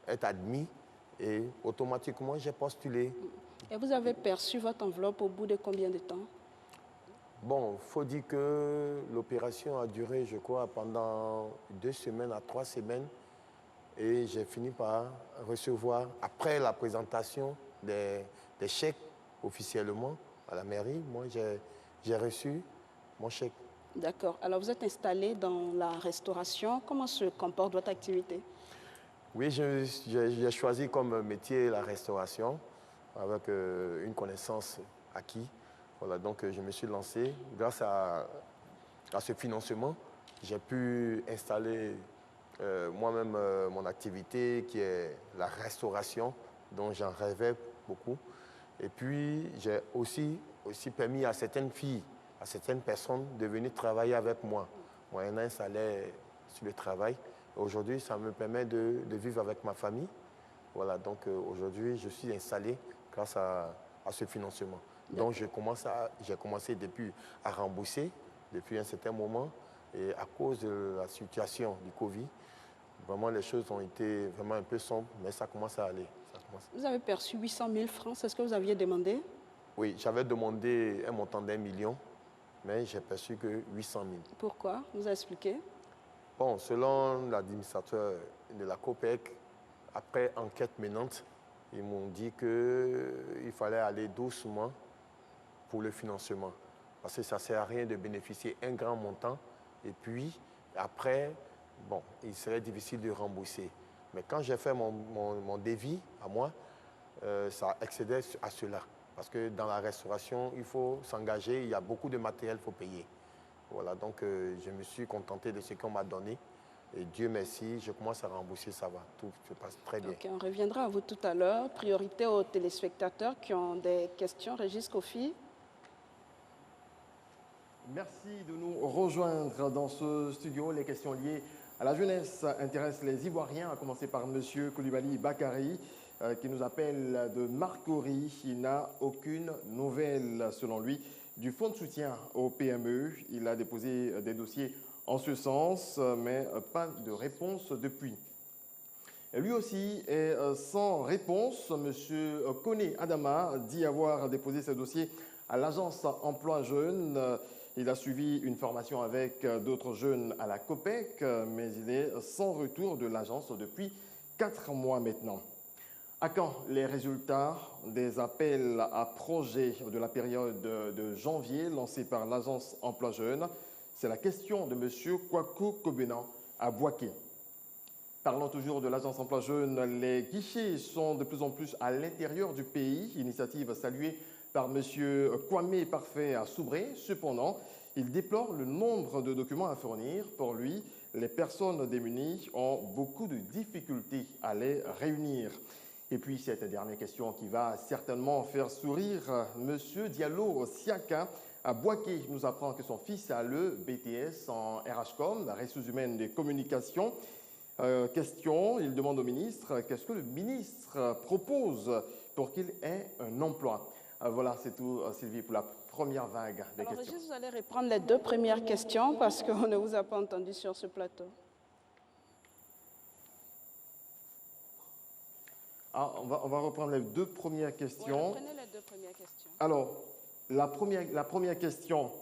être admis et automatiquement j'ai postulé. Et vous avez perçu votre enveloppe au bout de combien de temps? Bon, il faut dire que l'opération a duré, je crois, pendant 2 semaines à 3 semaines et j'ai fini par recevoir, après la présentation des chèques officiellement, à la mairie, moi j'ai reçu mon chèque. D'accord. Alors vous êtes installé dans la restauration. Comment se comporte votre activité? Oui, j'ai choisi comme métier la restauration avec une connaissance acquise. Voilà, donc je me suis lancé grâce à ce financement. j'ai pu installer moi-même mon activité qui est la restauration, dont j'en rêvais beaucoup. Et puis, j'ai aussi permis à certaines filles, à certaines personnes de venir travailler avec moi, moyennant un salaire sur le travail. Aujourd'hui, ça me permet de vivre avec ma famille. Voilà, donc aujourd'hui, je suis installé grâce à ce financement. Donc, j'ai commencé depuis à rembourser depuis un certain moment. Et à cause de la situation du Covid, vraiment, les choses ont été vraiment un peu sombres, mais ça commence à aller. Vous avez perçu 800 000 francs, c'est ce que vous aviez demandé? Oui, j'avais demandé un montant d'1 million, mais j'ai perçu que 800 000. Pourquoi? Vous avez expliqué? Bon, selon l'administrateur de la COPEC, après enquête menante, ils m'ont dit qu'il fallait aller doucement pour le financement. Parce que ça ne sert à rien de bénéficier un grand montant et puis après, bon, il serait difficile de rembourser. Mais quand j'ai fait mon devis à moi, ça excédait à cela. Parce que dans la restauration, il faut s'engager, il y a beaucoup de matériel qu'il faut payer. Voilà, donc je me suis contenté de ce qu'on m'a donné. Et Dieu merci, je commence à rembourser, ça va, tout se passe très bien. Ok, on reviendra à vous tout à l'heure. Priorité aux téléspectateurs qui ont des questions. Régis Kofi. Merci de nous rejoindre dans ce studio. Les questions liées à la jeunesse intéressent les Ivoiriens, à commencer par M. Coulibaly Bakary, qui nous appelle de Marcory. Il n'a aucune nouvelle, selon lui, du fonds de soutien aux PME. Il a déposé des dossiers en ce sens, mais pas de réponse depuis. Et lui aussi est sans réponse. M. Koné Adama dit avoir déposé ses dossiers à l'agence Emploi Jeunes. Il a suivi une formation avec d'autres jeunes à la COPEC, mais il est sans retour de l'agence depuis 4 mois maintenant. À quand les résultats des appels à projets de la période de janvier lancés par l'agence Emploi Jeunes? C'est la question de M. Kwaku Kobenan à Bouaké. Parlant toujours de l'agence Emploi Jeunes, les guichets sont de plus en plus à l'intérieur du pays, initiative saluée par M. Kwame Parfait à Soubré. Cependant, il déplore le nombre de documents à fournir. Pour lui, les personnes démunies ont beaucoup de difficultés à les réunir. Et puis, cette dernière question qui va certainement faire sourire M. Diallo Siaka à Bouaké nous apprend que son fils a le BTS en RHCOM, la ressources humaines des communications. Question, il demande au ministre, qu'est-ce que le ministre propose pour qu'il ait un emploi? Voilà, c'est tout, Sylvie, pour la première vague des questions. Régis, vous allez reprendre les 2 premières questions parce qu'on ne vous a pas entendu sur ce plateau. Ah, on va reprendre les 2 premières questions. Oui, reprenez les 2 premières questions. Alors, la première question,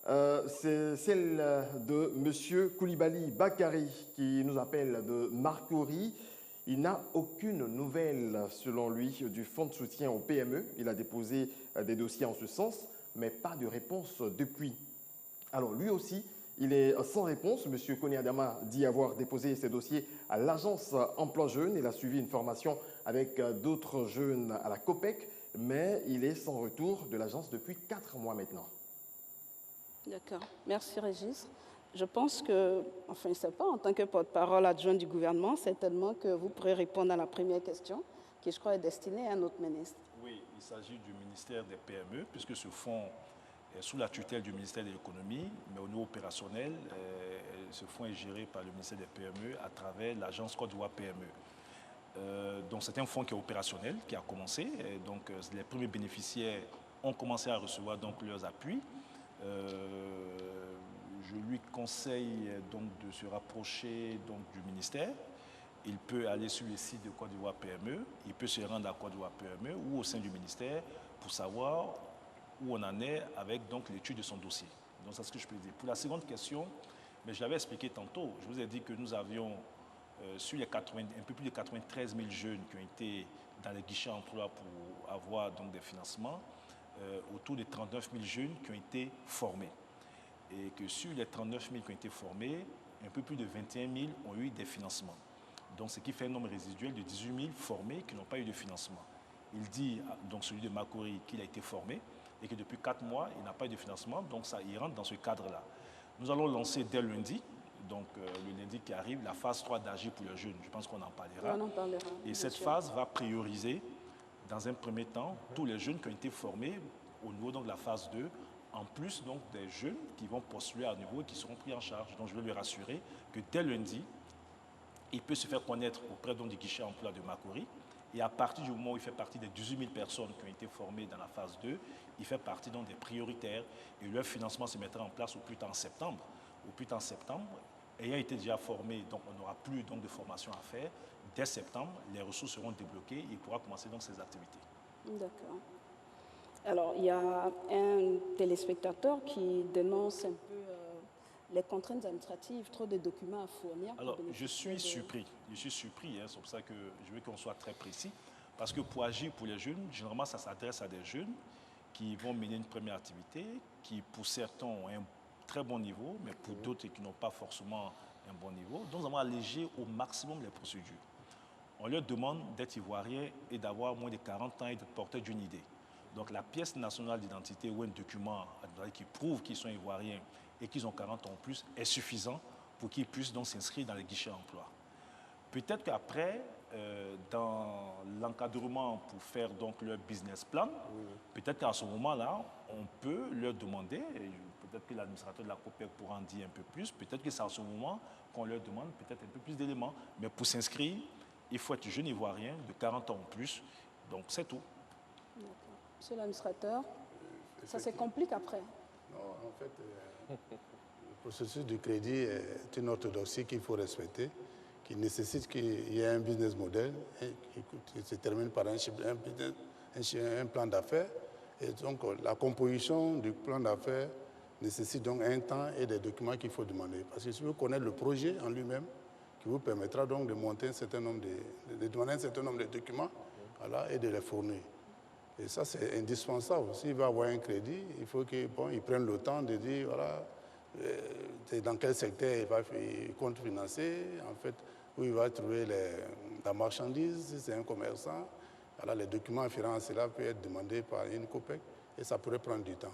c'est celle de M. Coulibaly Bakary qui nous appelle de Marcory. Il n'a aucune nouvelle, selon lui, du fonds de soutien aux PME. Il a déposé des dossiers en ce sens, mais pas de réponse depuis. Alors, lui aussi, il est sans réponse. M. Koné Adama dit avoir déposé ses dossiers à l'agence Emploi Jeunes. Il a suivi une formation avec d'autres jeunes à la COPEC, mais il est sans retour de l'agence depuis 4 mois maintenant. D'accord. Merci, Régis. Je pense que, enfin, je ne sais pas, en tant que porte-parole adjoint du gouvernement, certainement que vous pourrez répondre à la première question, qui, je crois, est destinée à notre ministre. Oui, il s'agit du ministère des PME, puisque ce fonds est sous la tutelle du ministère de l'économie, mais au niveau opérationnel, ce fonds est géré par le ministère des PME à travers l'agence Côte d'Ivoire PME. Donc c'est un fonds qui est opérationnel, qui a commencé. Et donc les premiers bénéficiaires ont commencé à recevoir donc leurs appuis. Je lui conseille donc de se rapprocher donc du ministère. Il peut aller sur le site de Côte d'Ivoire PME, il peut se rendre à Côte d'Ivoire PME ou au sein du ministère pour savoir où on en est avec donc l'étude de son dossier. Donc c'est ce que je peux dire. Pour la seconde question, mais je l'avais expliqué tantôt, je vous ai dit que nous avions sur les un peu plus de 93 000 jeunes qui ont été dans les guichets emploi pour avoir donc des financements, autour de 39 000 jeunes qui ont été formés. Et que sur les 39 000 qui ont été formés, un peu plus de 21 000 ont eu des financements. Donc ce qui fait un nombre résiduel de 18 000 formés qui n'ont pas eu de financement. Il dit, donc celui de Marcory, qu'il a été formé et que depuis 4 mois, il n'a pas eu de financement, donc ça, il rentre dans ce cadre-là. Nous allons lancer dès lundi, donc le lundi qui arrive, la phase 3 d'Agir pour les jeunes. Je pense qu'on en parlera. On en parlera. Et cette phase va prioriser, dans un premier temps, tous les jeunes qui ont été formés au niveau donc, de la phase 2, en plus donc, des jeunes qui vont postuler à niveau et qui seront pris en charge. Donc je vais lui rassurer que dès lundi, il peut se faire connaître auprès donc, du guichet emploi de Makori. Et à partir du moment où il fait partie des 18 000 personnes qui ont été formées dans la phase 2, il fait partie donc, des prioritaires et leur financement se mettra en place au plus tard en septembre. Au plus tard en septembre, ayant été déjà formé, donc on n'aura plus donc, de formation à faire. Dès septembre, les ressources seront débloquées et il pourra commencer donc, ses activités. D'accord. Alors, il y a un téléspectateur qui dénonce un peu les contraintes administratives, trop de documents à fournir. Alors, je suis surpris, hein, c'est pour ça que je veux qu'on soit très précis, parce que pour agir pour les jeunes, généralement, ça s'adresse à des jeunes qui vont mener une première activité, qui pour certains ont un très bon niveau, mais pour d'autres qui n'ont pas forcément un bon niveau. Donc, nous avons allégé au maximum les procédures. On leur demande d'être ivoirien et d'avoir moins de 40 ans et de porter d'une idée. Donc, la pièce nationale d'identité ou un document qui prouve qu'ils sont ivoiriens et qu'ils ont 40 ans en plus est suffisant pour qu'ils puissent donc s'inscrire dans les guichets emploi. Peut-être qu'après, dans l'encadrement pour faire donc leur business plan, peut-être qu'à ce moment-là, on peut leur demander, peut-être que l'administrateur de la COPEC pourra en dire un peu plus, peut-être que c'est à ce moment qu'on leur demande peut-être un peu plus d'éléments. Mais pour s'inscrire, il faut être jeune ivoirien de 40 ans en plus. Donc c'est tout. D'accord. Monsieur l'administrateur, ça se complique après. Non, en fait, le processus du crédit est une orthodoxie qu'il faut respecter, qui nécessite qu'il y ait un business model qui se termine par un plan d'affaires. Et donc, la composition du plan d'affaires nécessite donc un temps et des documents qu'il faut demander. Parce que si vous connaissez le projet en lui-même, qui vous permettra donc de monter un certain nombre de demander un certain nombre de documents, voilà, et de les fournir. Et ça, c'est indispensable. S'il va avoir un crédit, il faut qu'il prenne le temps de dire, voilà, dans quel secteur il compte financer, en fait, où il va trouver la marchandise, si c'est un commerçant. Alors, les documents afférents à cela peuvent être demandés par une COPEC et ça pourrait prendre du temps.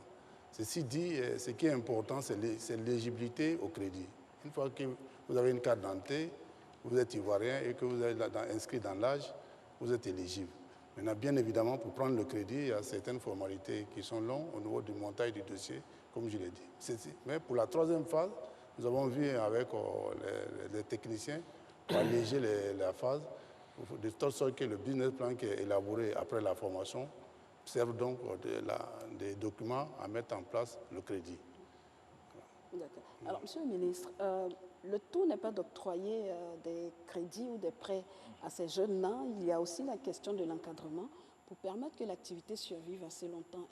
Ceci dit, ce qui est important, c'est l'éligibilité au crédit. Une fois que vous avez une carte d'identité, vous êtes ivoirien et que vous êtes inscrit dans l'âge, vous êtes éligible. Maintenant, bien évidemment, pour prendre le crédit, il y a certaines formalités qui sont longues au niveau du montage du dossier, comme je l'ai dit. Mais pour la troisième phase, nous avons vu avec les techniciens pour alléger la phase, de telle sorte que le business plan qui est élaboré après la formation serve donc des documents à mettre en place le crédit. D'accord. Alors, Monsieur le ministre, le tout n'est pas d'octroyer des crédits ou des prêts à ces jeunes-là. Il y a aussi la question de l'encadrement pour permettre que l'activité survive assez longtemps.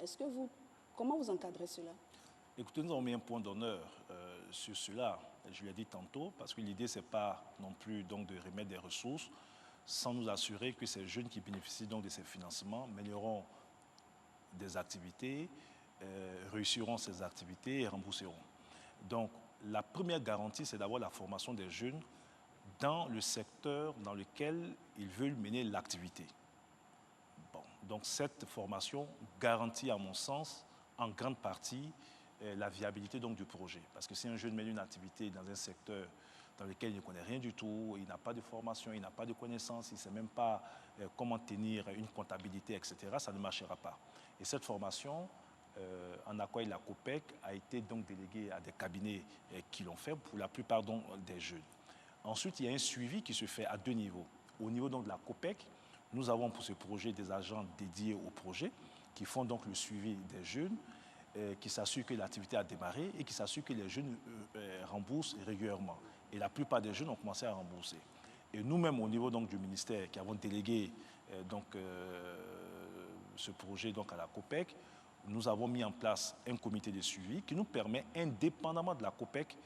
Comment vous encadrez cela? Écoutez, nous avons mis un point d'honneur sur cela. Je l'ai dit tantôt, parce que l'idée, ce n'est pas non plus donc, de remettre des ressources sans nous assurer que ces jeunes qui bénéficient donc de ces financements mèneront des activités, réussiront ces activités et rembourseront. Donc, la première garantie, c'est d'avoir la formation des jeunes dans le secteur dans lequel ils veulent mener l'activité. Bon, donc, cette formation garantit, à mon sens, en grande partie, la viabilité donc, du projet. Parce que si un jeune mène une activité dans un secteur dans lequel il ne connaît rien du tout, il n'a pas de formation, il n'a pas de connaissances, il ne sait même pas comment tenir une comptabilité, etc., ça ne marchera pas. Et cette formation, en accord avec la COPEC, a été donc déléguée à des cabinets qui l'ont fait, pour la plupart donc, des jeunes. Ensuite, il y a un suivi qui se fait à deux niveaux. Au niveau donc, de la COPEC, nous avons pour ce projet des agents dédiés au projet qui font donc le suivi des jeunes, qui s'assurent que l'activité a démarré et qui s'assurent que les jeunes remboursent régulièrement. Et la plupart des jeunes ont commencé à rembourser. Et nous-mêmes, au niveau donc, du ministère, qui avons délégué ce projet donc, à la COPEC, nous avons mis en place un comité de suivi qui nous permet, indépendamment de la COPEC,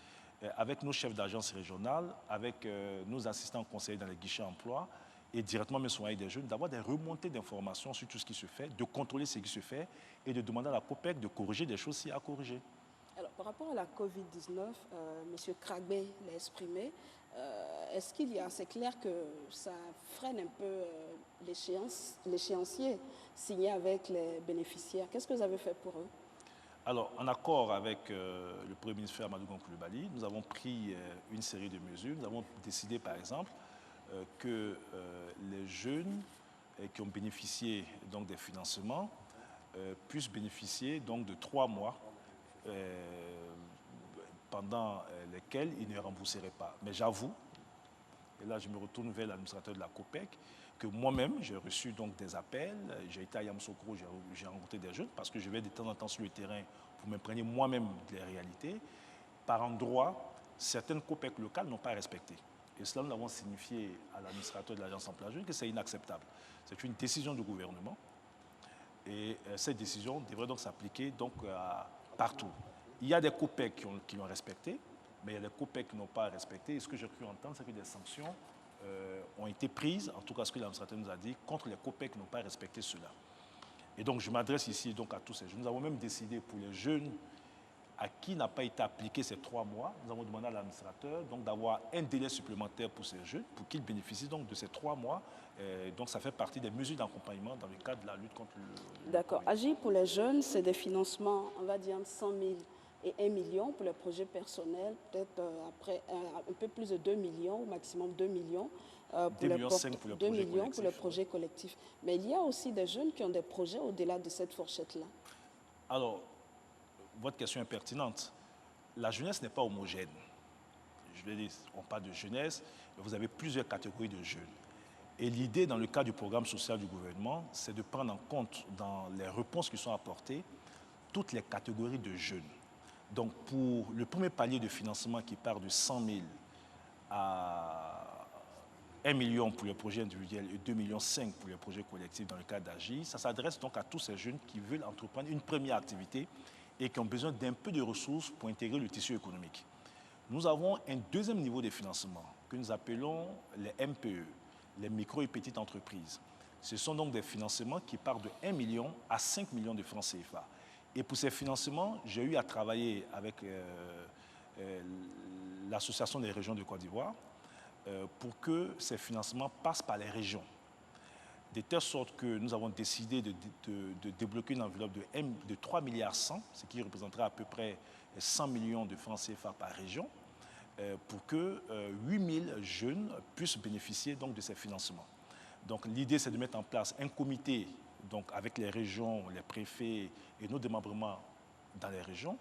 avec nos chefs d'agence régionale, avec nos assistants conseillers dans les guichets emploi et directement même sur des jeunes, d'avoir des remontées d'informations sur tout ce qui se fait, de contrôler ce qui se fait et de demander à la COPEC de corriger des choses s'il y a à corriger. Alors, par rapport à la Covid-19, M. Kragbé l'a exprimé. Est-ce qu'il y a, c'est clair que ça freine un peu l'échéancier signé avec les bénéficiaires. Qu'est-ce que vous avez fait pour eux? Alors, en accord avec le Premier ministre Amadou Coulibaly, nous avons pris une série de mesures. Nous avons décidé, par exemple, que les jeunes qui ont bénéficié donc, des financements puissent bénéficier donc, de 3 mois pendant lesquels ils ne rembourseraient pas. Mais j'avoue, et là je me retourne vers l'administrateur de la COPEC, que moi-même j'ai reçu donc, des appels, j'ai été à Yamoussoukro, j'ai rencontré des jeunes parce que je vais de temps en temps sur le terrain pour m'imprégner moi-même des réalités. Par endroit, certaines COPEC locales n'ont pas respecté. Et cela, nous l'avons signifié à l'administrateur de l'agence emploi jeune que c'est inacceptable. C'est une décision du gouvernement et cette décision devrait donc s'appliquer partout. Il y a des COPEC qui l'ont respecté, mais il y a des COPEC qui n'ont pas respecté. Et ce que j'ai cru entendre, c'est que des sanctions ont été prises, en tout cas ce que l'administrateur nous a dit, contre les COPEC qui n'ont pas respecté cela. Et donc je m'adresse ici donc, à tous ces jeunes. Nous avons même décidé pour les jeunes à qui n'a pas été appliqué ces 3 mois, nous avons demandé à l'administrateur d'avoir un délai supplémentaire pour ces jeunes, pour qu'ils bénéficient donc de ces 3 mois. Donc ça fait partie des mesures d'accompagnement dans le cadre de la lutte contre le... D'accord. Agir pour les jeunes, c'est des financements, on va dire, 100 000 et 1 million pour les projets personnels, peut-être après un peu plus de 2 millions, au maximum 2 millions. 2,5 millions pour les 2 projets millions pour les collectifs. projets collectifs. Mais il y a aussi des jeunes qui ont des projets au-delà de cette fourchette-là. Alors, votre question est pertinente. La jeunesse n'est pas homogène. Je vais dire, on parle de jeunesse, mais vous avez plusieurs catégories de jeunes. Et l'idée, dans le cadre du programme social du gouvernement, c'est de prendre en compte, dans les réponses qui sont apportées, toutes les catégories de jeunes. Donc, pour le premier palier de financement qui part de 100 000 à 1 million pour les projets individuels et 2,5 millions pour les projets collectifs dans le cadre d'Agir, ça s'adresse donc à tous ces jeunes qui veulent entreprendre une première activité et qui ont besoin d'un peu de ressources pour intégrer le tissu économique. Nous avons un deuxième niveau de financement que nous appelons les MPE, les micro et petites entreprises. Ce sont donc des financements qui partent de 1 million à 5 millions de francs CFA. Et pour ces financements, j'ai eu à travailler avec l'Association des régions de Côte d'Ivoire pour que ces financements passent par les régions. De telle sorte que nous avons décidé de débloquer une enveloppe de 3,1 milliards, ce qui représenterait à peu près 100 millions de francs CFA par région, pour que 8 000 jeunes puissent bénéficier donc, de ces financements. Donc l'idée, c'est de mettre en place un comité donc, avec les régions, les préfets et nos démembrements dans les régions.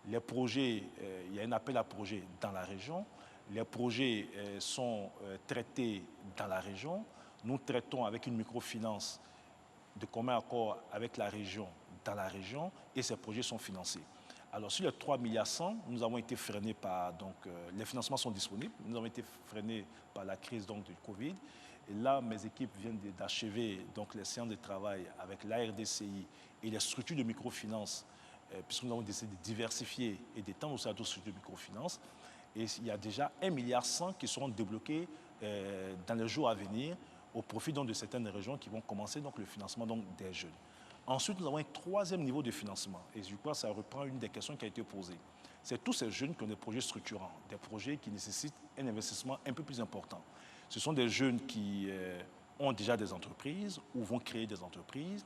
Les projets, il y a un appel à projets dans la région. Les projets sont traités dans la région. Nous traitons avec une microfinance de commun accord avec la région dans la région et ces projets sont financés. Alors sur les 3,1 milliards, nous avons été freinés par, les financements sont disponibles, nous avons été freinés par la crise donc, du Covid. Et là, mes équipes viennent d'achever les séances de travail avec la RDCI et les structures de microfinance, puisque nous avons décidé de diversifier et d'étendre aussi à d'autres structures de microfinance. Et il y a déjà 1,1 milliard qui seront débloqués dans les jours à venir au profit donc, de certaines régions qui vont commencer donc, le financement donc, des jeunes. Ensuite, nous avons un troisième niveau de financement. Et je crois que ça reprend une des questions qui a été posée. C'est tous ces jeunes qui ont des projets structurants, des projets qui nécessitent un investissement un peu plus important. Ce sont des jeunes qui ont déjà des entreprises ou vont créer des entreprises,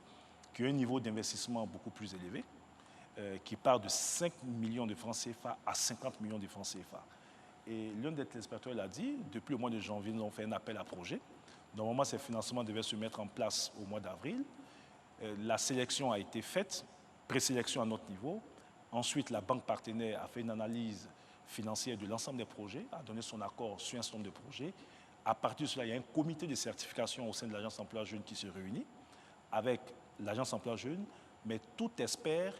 qui ont un niveau d'investissement beaucoup plus élevé, qui part de 5 millions de francs CFA à 50 millions de francs CFA. Et l'un des téléspectateurs l'a dit, depuis le mois de janvier, nous avons fait un appel à projet. Normalement, ces financements devaient se mettre en place au mois d'avril. La sélection a été faite, présélection à notre niveau. Ensuite, la banque partenaire a fait une analyse financière de l'ensemble des projets, a donné son accord sur un certain nombre de projets. À partir de cela, il y a un comité de certification au sein de l'Agence Emploi Jeune qui se réunit avec l'Agence Emploi Jeune, mais tout expert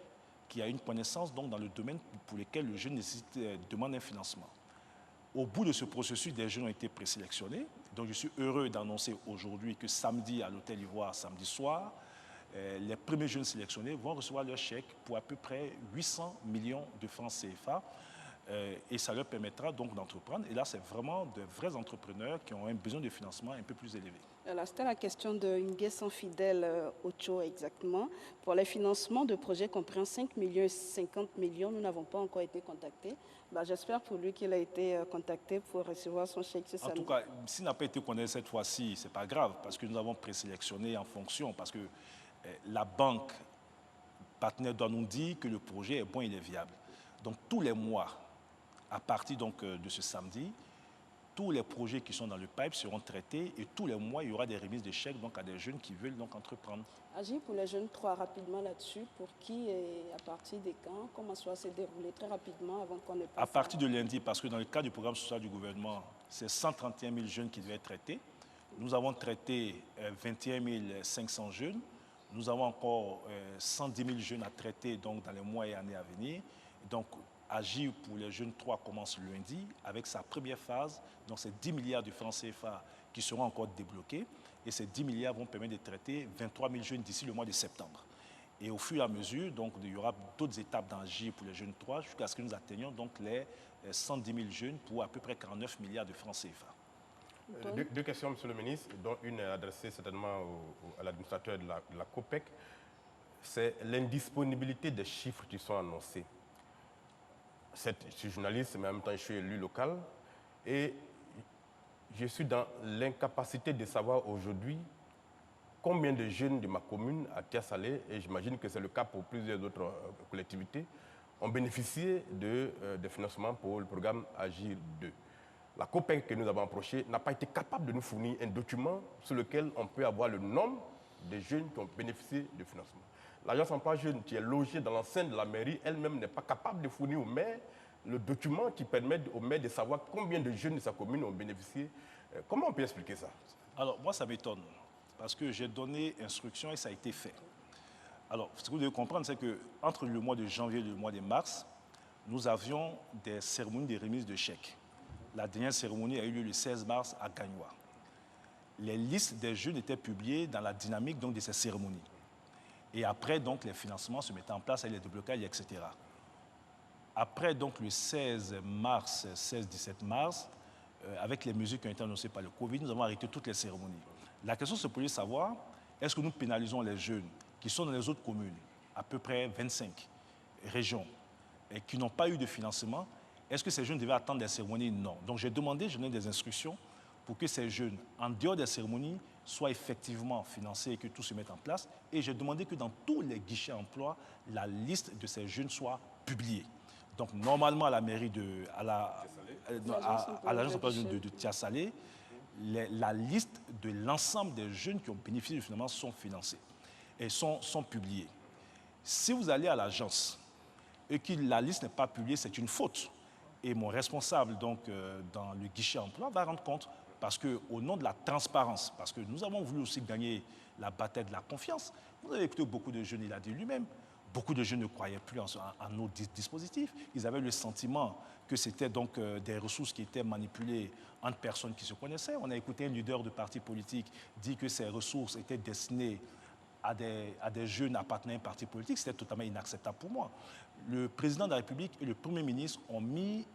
qui a une connaissance donc, dans le domaine pour lequel le jeune demande un financement. Au bout de ce processus, des jeunes ont été présélectionnés. Donc je suis heureux d'annoncer aujourd'hui que samedi à l'Hôtel Ivoire, samedi soir, les premiers jeunes sélectionnés vont recevoir leur chèque pour à peu près 800 millions de francs CFA. Et ça leur permettra donc d'entreprendre. Et là, c'est vraiment de vrais entrepreneurs qui ont un besoin de financement un peu plus élevé. C'était la question de Nguessan Fidèle Ocho exactement. Pour les financements de projets compris 5 millions et 50 millions, nous n'avons pas encore été contactés. J'espère pour lui qu'il a été contacté pour recevoir son chèque ce samedi. En tout cas, s'il n'a pas été contacté cette fois-ci, ce n'est pas grave, parce que nous avons présélectionné en fonction, parce que la banque partenaire doit nous dire que le projet est bon et il est viable. Donc tous les mois, à partir donc, de ce samedi, tous les projets qui sont dans le pipe seront traités et tous les mois, il y aura des remises de chèques donc, à des jeunes qui veulent donc, entreprendre. Agir pour les jeunes 3 rapidement là-dessus, pour qui et à partir des camps, comment ça va se dérouler très rapidement avant qu'on ait pas... À partir de lundi, parce que dans le cadre du programme social du gouvernement, c'est 131 000 jeunes qui devaient être traités. Nous avons traité 21 500 jeunes. Nous avons encore 110 000 jeunes à traiter donc, dans les mois et années à venir. Donc, Agir pour les jeunes 3 commence lundi avec sa première phase. Donc, c'est 10 milliards de francs CFA qui seront encore débloqués. Et ces 10 milliards vont permettre de traiter 23 000 jeunes d'ici le mois de septembre. Et au fur et à mesure, donc, il y aura d'autres étapes d'Agir pour les jeunes 3 jusqu'à ce que nous atteignions donc, les 110 000 jeunes pour à peu près 49 milliards de francs CFA. Deux questions, Monsieur le ministre, dont une est adressée certainement à l'administrateur de la COPEC. C'est l'indisponibilité des chiffres qui sont annoncés. Je suis journaliste, mais en même temps, je suis élu local. Et je suis dans l'incapacité de savoir aujourd'hui combien de jeunes de ma commune à Tia-Salé, et j'imagine que c'est le cas pour plusieurs autres collectivités, ont bénéficié de financements pour le programme Agir 2. La COPEC que nous avons approchée n'a pas été capable de nous fournir un document sur lequel on peut avoir le nombre de jeunes qui ont bénéficié de financement. L'agence emploi jeune qui est logée dans l'enceinte de la mairie, elle-même n'est pas capable de fournir au maire le document qui permet au maire de savoir combien de jeunes de sa commune ont bénéficié. Comment on peut expliquer ça? Alors, moi, ça m'étonne, parce que j'ai donné instruction et ça a été fait. Alors, ce que vous devez comprendre, c'est qu'entre le mois de janvier et le mois de mars, nous avions des cérémonies de remise de chèques. La dernière cérémonie a eu lieu le 16 mars à Gagnoa. Les listes des jeunes étaient publiées dans la dynamique donc, de ces cérémonies. Et après, donc, les financements se mettaient en place avec les déblocages, etc. Après, donc, le 16 mars, 16-17 mars, avec les mesures qui ont été annoncées par le Covid, nous avons arrêté toutes les cérémonies. La question se posait de savoir, est-ce que nous pénalisons les jeunes qui sont dans les autres communes, à peu près 25 régions, et qui n'ont pas eu de financement? Est-ce que ces jeunes devaient attendre des cérémonies? Non. Donc, j'ai demandé, je donne des instructions pour que ces jeunes, en dehors des cérémonies, soient effectivement financés et que tout se mette en place. Et j'ai demandé que dans tous les guichets emploi, la liste de ces jeunes soit publiée. Donc, normalement, à la mairie à l'agence emploi de Tia-Salé, la liste de l'ensemble des jeunes qui ont bénéficié du financement sont financés et sont publiés. Si vous allez à l'agence et que la liste n'est pas publiée, c'est une faute. Et mon responsable, donc, dans le guichet emploi, va rendre compte. Parce qu'au nom de la transparence, parce que nous avons voulu aussi gagner la bataille de la confiance, vous avez écouté beaucoup de jeunes, il a dit lui-même, beaucoup de jeunes ne croyaient plus en nos dispositifs. Ils avaient le sentiment que c'était donc des ressources qui étaient manipulées entre personnes qui se connaissaient. On a écouté un leader de parti politique dire que ces ressources étaient destinées à des jeunes appartenant à un parti politique. C'était totalement inacceptable pour moi. Le président de la République et le Premier ministre ont mis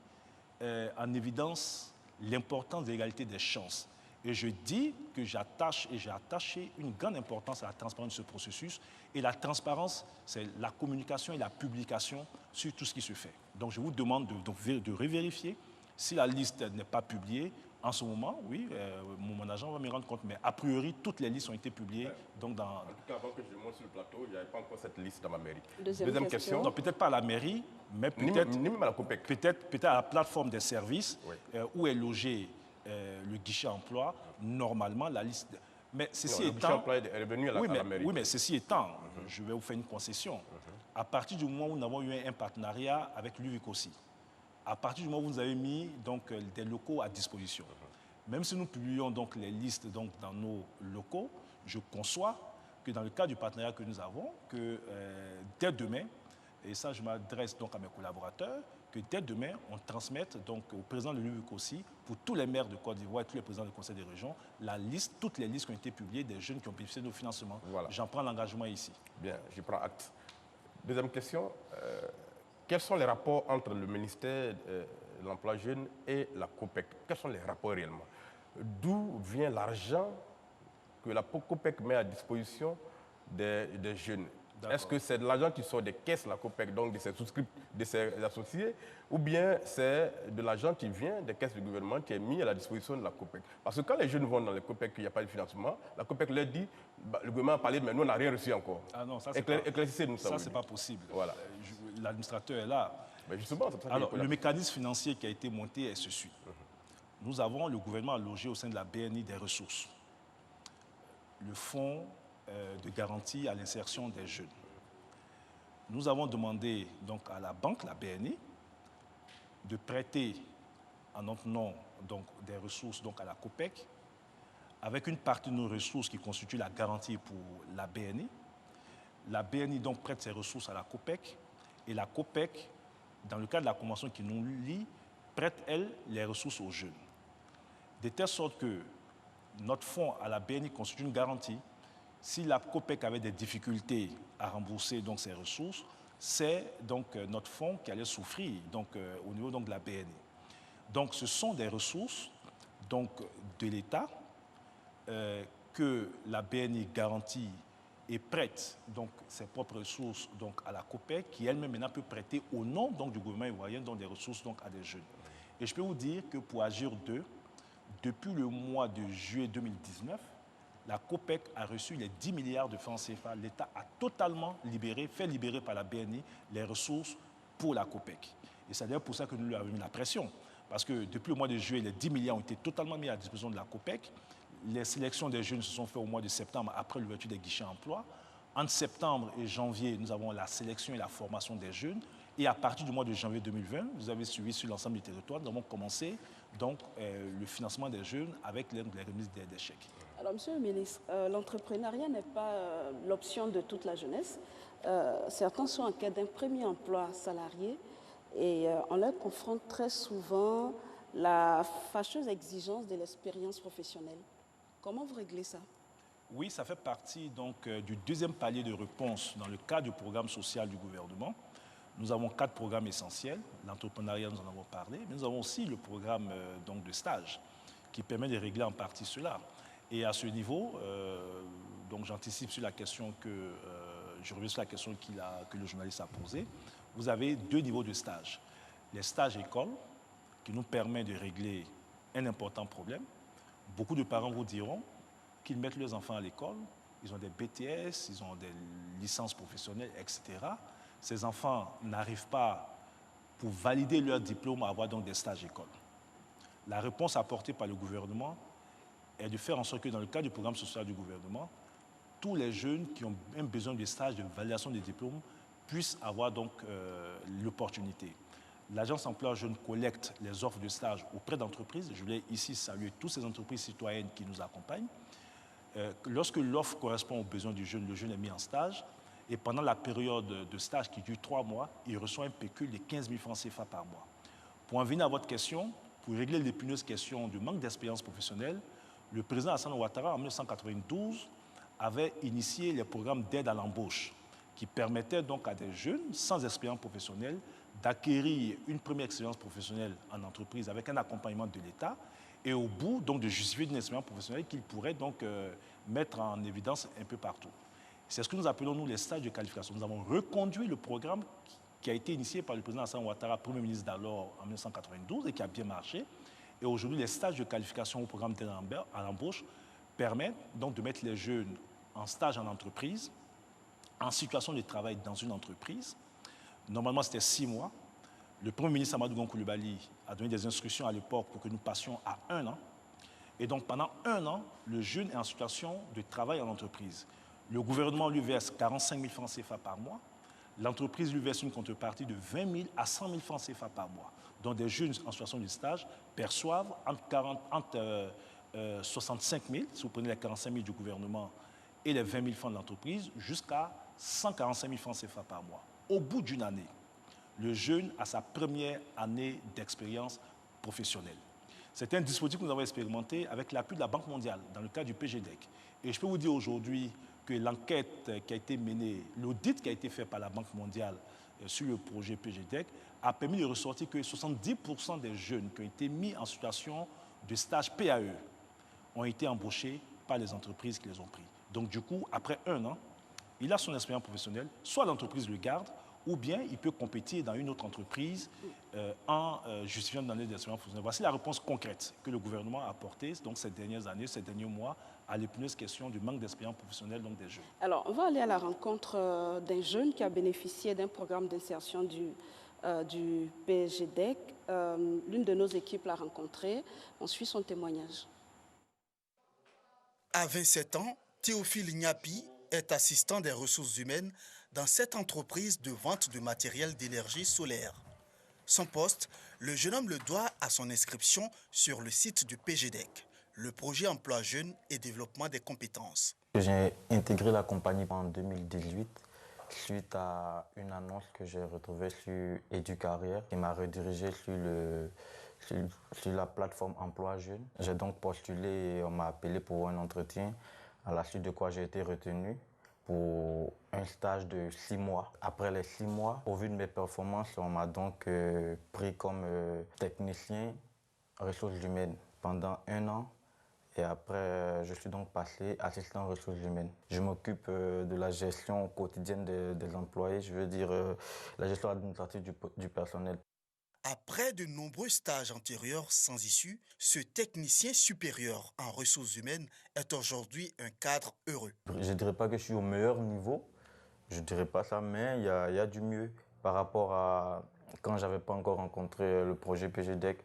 en évidence l'importance de l'égalité des chances. Et je dis que j'attache et j'ai attaché une grande importance à la transparence de ce processus. Et la transparence, c'est la communication et la publication sur tout ce qui se fait. Donc je vous demande de revérifier si la liste n'est pas publiée. En ce moment, oui, mon agent va me rendre compte, mais a priori, toutes les listes ont été publiées. Donc En tout cas, avant que je monte sur le plateau, il n'y avait pas encore cette liste dans ma mairie. Deuxième question. Peut-être pas à la mairie, mais peut-être même à la COPEC. Peut-être à la plateforme des services, oui, où est logé le guichet emploi, normalement, la liste... Mais ceci étant... Le guichet emploi est revenu à la mairie. Oui, mais ceci étant, je vais vous faire une concession. À partir du moment où nous avons eu un partenariat avec l'UVICOSI, à partir du moment où vous avez mis donc, des locaux à disposition, même si nous publions donc, les listes donc, dans nos locaux, je conçois que dans le cadre du partenariat que nous avons, que dès demain, et ça je m'adresse donc à mes collaborateurs, que dès demain, on transmette donc, au président de l'UVICOSI, pour tous les maires de Côte d'Ivoire et tous les présidents du conseil des régions, la liste, toutes les listes qui ont été publiées des jeunes qui ont bénéficié de nos financements. Voilà. J'en prends l'engagement ici. Bien, je prends acte. Deuxième question. Quels sont les rapports entre le ministère de l'Emploi jeune et la COPEC? Quels sont les rapports réellement? D'où vient l'argent que la COPEC met à disposition des jeunes? Est-ce que c'est de l'argent qui sort des caisses, la COPEC, donc de ses souscripts, de ses associés, ou bien c'est de l'argent qui vient des caisses du gouvernement qui est mis à la disposition de la COPEC? Parce que quand les jeunes vont dans les COPEC, il n'y a pas de financement, la COPEC leur dit, le gouvernement a parlé, mais nous, on n'a rien reçu encore. Ah non, ça, éclaircissez-nous ça. Ça, c'est pas possible. Voilà. L'administrateur est là. Mais justement, c'est ça. Alors, le mécanisme financier qui a été monté est ceci. Le gouvernement a logé au sein de la BNI des ressources. Le fonds de garantie à l'insertion des jeunes. Nous avons demandé donc à la banque, la BNI, de prêter en notre nom donc, des ressources donc, à la COPEC, avec une partie de nos ressources qui constitue la garantie pour la BNI. La BNI donc prête ses ressources à la COPEC et la COPEC, dans le cadre de la convention qui nous lie, prête, elle, les ressources aux jeunes. De telle sorte que notre fonds à la BNI constitue une garantie. Si la COPEC avait des difficultés à rembourser donc, ses ressources, c'est donc notre fonds qui allait souffrir donc, au niveau donc, de la BNI. Donc ce sont des ressources donc, de l'État que la BNI garantit et prête donc, ses propres ressources donc, à la COPEC, qui elle-même maintenant peut prêter au nom donc, du gouvernement ivoirien donc, des ressources donc, à des jeunes. Et je peux vous dire que pour Agir 2, depuis le mois de juillet 2019, la COPEC a reçu les 10 milliards de francs CFA. L'État a totalement fait libérer par la BNI les ressources pour la COPEC. Et c'est d'ailleurs pour ça que nous lui avons mis la pression. Parce que depuis le mois de juillet, les 10 milliards ont été totalement mis à disposition de la COPEC. Les sélections des jeunes se sont faites au mois de septembre après l'ouverture des guichets emploi. Entre septembre et janvier, nous avons la sélection et la formation des jeunes. Et à partir du mois de janvier 2020, vous avez suivi sur l'ensemble du territoire, nous avons commencé donc, le financement des jeunes avec les remises des chèques. Alors, Monsieur le ministre, l'entrepreneuriat n'est pas l'option de toute la jeunesse. Certains sont en quête d'un premier emploi salarié et on leur confronte très souvent la fâcheuse exigence de l'expérience professionnelle. Comment vous réglez ça? Oui, ça fait partie donc, du deuxième palier de réponse dans le cadre du programme social du gouvernement. Nous avons 4 programmes essentiels. L'entrepreneuriat, nous en avons parlé, mais nous avons aussi le programme donc, de stage qui permet de régler en partie cela. Et à ce niveau, donc j'anticipe sur la question je reviens sur la question que le journaliste a posée. Vous avez 2 niveaux de stage. Les stages écoles, qui nous permettent de régler un important problème. Beaucoup de parents vous diront qu'ils mettent leurs enfants à l'école, ils ont des BTS, ils ont des licences professionnelles, etc. Ces enfants n'arrivent pas, pour valider leur diplôme, à avoir donc des stages écoles. La réponse apportée par le gouvernement est de faire en sorte que dans le cadre du programme social du gouvernement, tous les jeunes qui ont un besoin de stage de validation des diplômes puissent avoir donc l'opportunité. L'Agence Emploi Jeunes collecte les offres de stage auprès d'entreprises. Je voulais ici saluer toutes ces entreprises citoyennes qui nous accompagnent. Lorsque l'offre correspond aux besoins du jeune, le jeune est mis en stage. Et pendant la période de stage qui dure 3 mois, il reçoit un pécule de 15 000 francs CFA par mois. Pour en venir à votre question, pour régler l'épineuse question du manque d'expérience professionnelle, le président Alassane Ouattara, en 1992, avait initié les programmes d'aide à l'embauche qui permettaient donc à des jeunes sans expérience professionnelle d'acquérir une première expérience professionnelle en entreprise avec un accompagnement de l'État et au bout donc, de justifier d'une expérience professionnelle qu'ils pourraient donc mettre en évidence un peu partout. C'est ce que nous appelons, nous, les stages de qualification. Nous avons reconduit le programme qui a été initié par le président Alassane Ouattara, Premier ministre d'alors, en 1992, et qui a bien marché. Et aujourd'hui, les stages de qualification au programme d'aide à l'embauche permettent donc de mettre les jeunes en stage en entreprise, en situation de travail dans une entreprise. Normalement, c'était 6 mois. Le Premier ministre Amadou Gon Coulibaly a donné des instructions à l'époque pour que nous passions à 1 an. Et donc, pendant 1 an, le jeune est en situation de travail en entreprise. Le gouvernement lui verse 45 000 francs CFA par mois. L'entreprise lui verse une contrepartie de 20 000 à 100 000 francs CFA par mois. Donc, des jeunes en situation de stage perçoivent entre 65 000, si vous prenez les 45 000 du gouvernement et les 20 000 francs de l'entreprise, jusqu'à 145 000 francs CFA par mois. Au bout d'une année, le jeune a sa première année d'expérience professionnelle. C'est un dispositif que nous avons expérimenté avec l'appui de la Banque mondiale dans le cadre du PGDEC. Et je peux vous dire aujourd'hui que l'enquête qui a été menée, l'audit qui a été fait par la Banque mondiale sur le projet PGDEC a permis de ressortir que 70% des jeunes qui ont été mis en situation de stage PAE ont été embauchés par les entreprises qui les ont pris. Donc du coup, après 1 an, il a son expérience professionnelle, soit l'entreprise le garde, ou bien il peut compétir dans une autre entreprise en justifiant d'années d'expérience professionnelle. Voici la réponse concrète que le gouvernement a apportée donc, ces dernières années, ces derniers mois, à l'épineuse question du manque d'expérience professionnelle donc, des jeunes. Alors, on va aller à la rencontre d'un jeune qui a bénéficié d'un programme d'insertion du PGDEC. L'une de nos équipes l'a rencontré. On suit son témoignage. À 27 ans, Théophile Nyapi est assistant des ressources humaines dans cette entreprise de vente de matériel d'énergie solaire. Son poste, le jeune homme le doit à son inscription sur le site du PGDEC, le projet emploi jeunes et développement des compétences. J'ai intégré la compagnie en 2018 suite à une annonce que j'ai retrouvée sur EduCarrière qui m'a redirigé sur la plateforme emploi jeunes. J'ai donc postulé et on m'a appelé pour un entretien, à la suite de quoi j'ai été retenu pour un stage de 6 mois. Après les 6 mois, au vu de mes performances, on m'a donc pris comme technicien ressources humaines pendant 1 an. Et après, je suis donc passé assistant ressources humaines. Je m'occupe de la gestion quotidienne des employés, je veux dire la gestion administrative du personnel. Après de nombreux stages antérieurs sans issue, ce technicien supérieur en ressources humaines est aujourd'hui un cadre heureux. Je ne dirais pas que je suis au meilleur niveau, je ne dirais pas ça, mais il y a du mieux par rapport à quand je n'avais pas encore rencontré le projet PGDEC.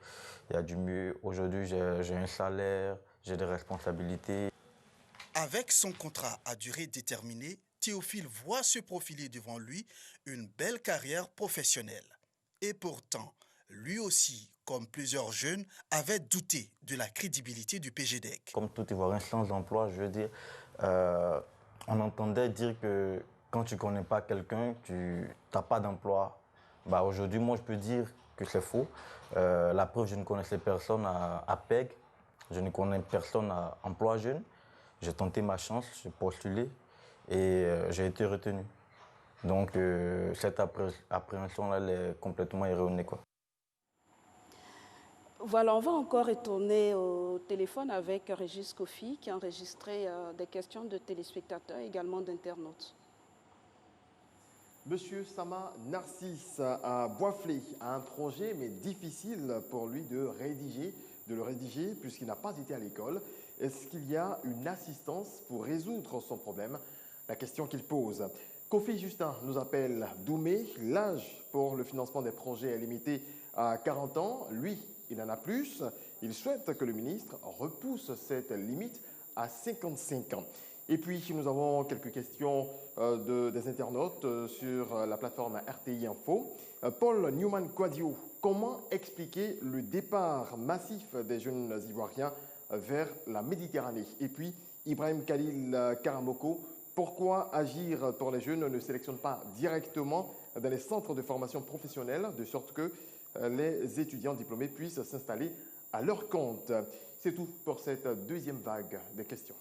Il y a du mieux. Aujourd'hui, j'ai un salaire, j'ai des responsabilités. Avec son contrat à durée déterminée, Théophile voit se profiler devant lui une belle carrière professionnelle. Et pourtant, lui aussi, comme plusieurs jeunes, avait douté de la crédibilité du PGDEC. Comme tout Ivoirien sans emploi, je veux dire, on entendait dire que quand tu ne connais pas quelqu'un, tu n'as pas d'emploi. Bah, aujourd'hui, moi, je peux dire que c'est faux. La preuve, je ne connaissais personne à PEG, je ne connais personne à Emploi Jeune. J'ai tenté ma chance, j'ai postulé et j'ai été retenu. Donc, cette appréhension-là, elle est complètement erronée, quoi. Voilà, on va encore retourner au téléphone avec Régis Kofi qui a enregistré des questions de téléspectateurs et également d'internautes. Monsieur Sama Narcisse à Boisflé a un projet, mais difficile pour lui de le rédiger puisqu'il n'a pas été à l'école. Est-ce qu'il y a une assistance pour résoudre son problème? La question qu'il pose. Kofi Justin nous appelle Doumé. L'âge pour le financement des projets est limité à 40 ans. Lui, il en a plus. Il souhaite que le ministre repousse cette limite à 55 ans. Et puis, nous avons quelques questions des internautes sur la plateforme RTI Info. Paul Newman-Quadio, comment expliquer le départ massif des jeunes Ivoiriens vers la Méditerranée? Et puis, Ibrahim Khalil Karamoko, pourquoi Agir pour les jeunes ne sélectionne pas directement dans les centres de formation professionnelle, de sorte que les étudiants diplômés puissent s'installer à leur compte? C'est tout pour cette deuxième vague des questions.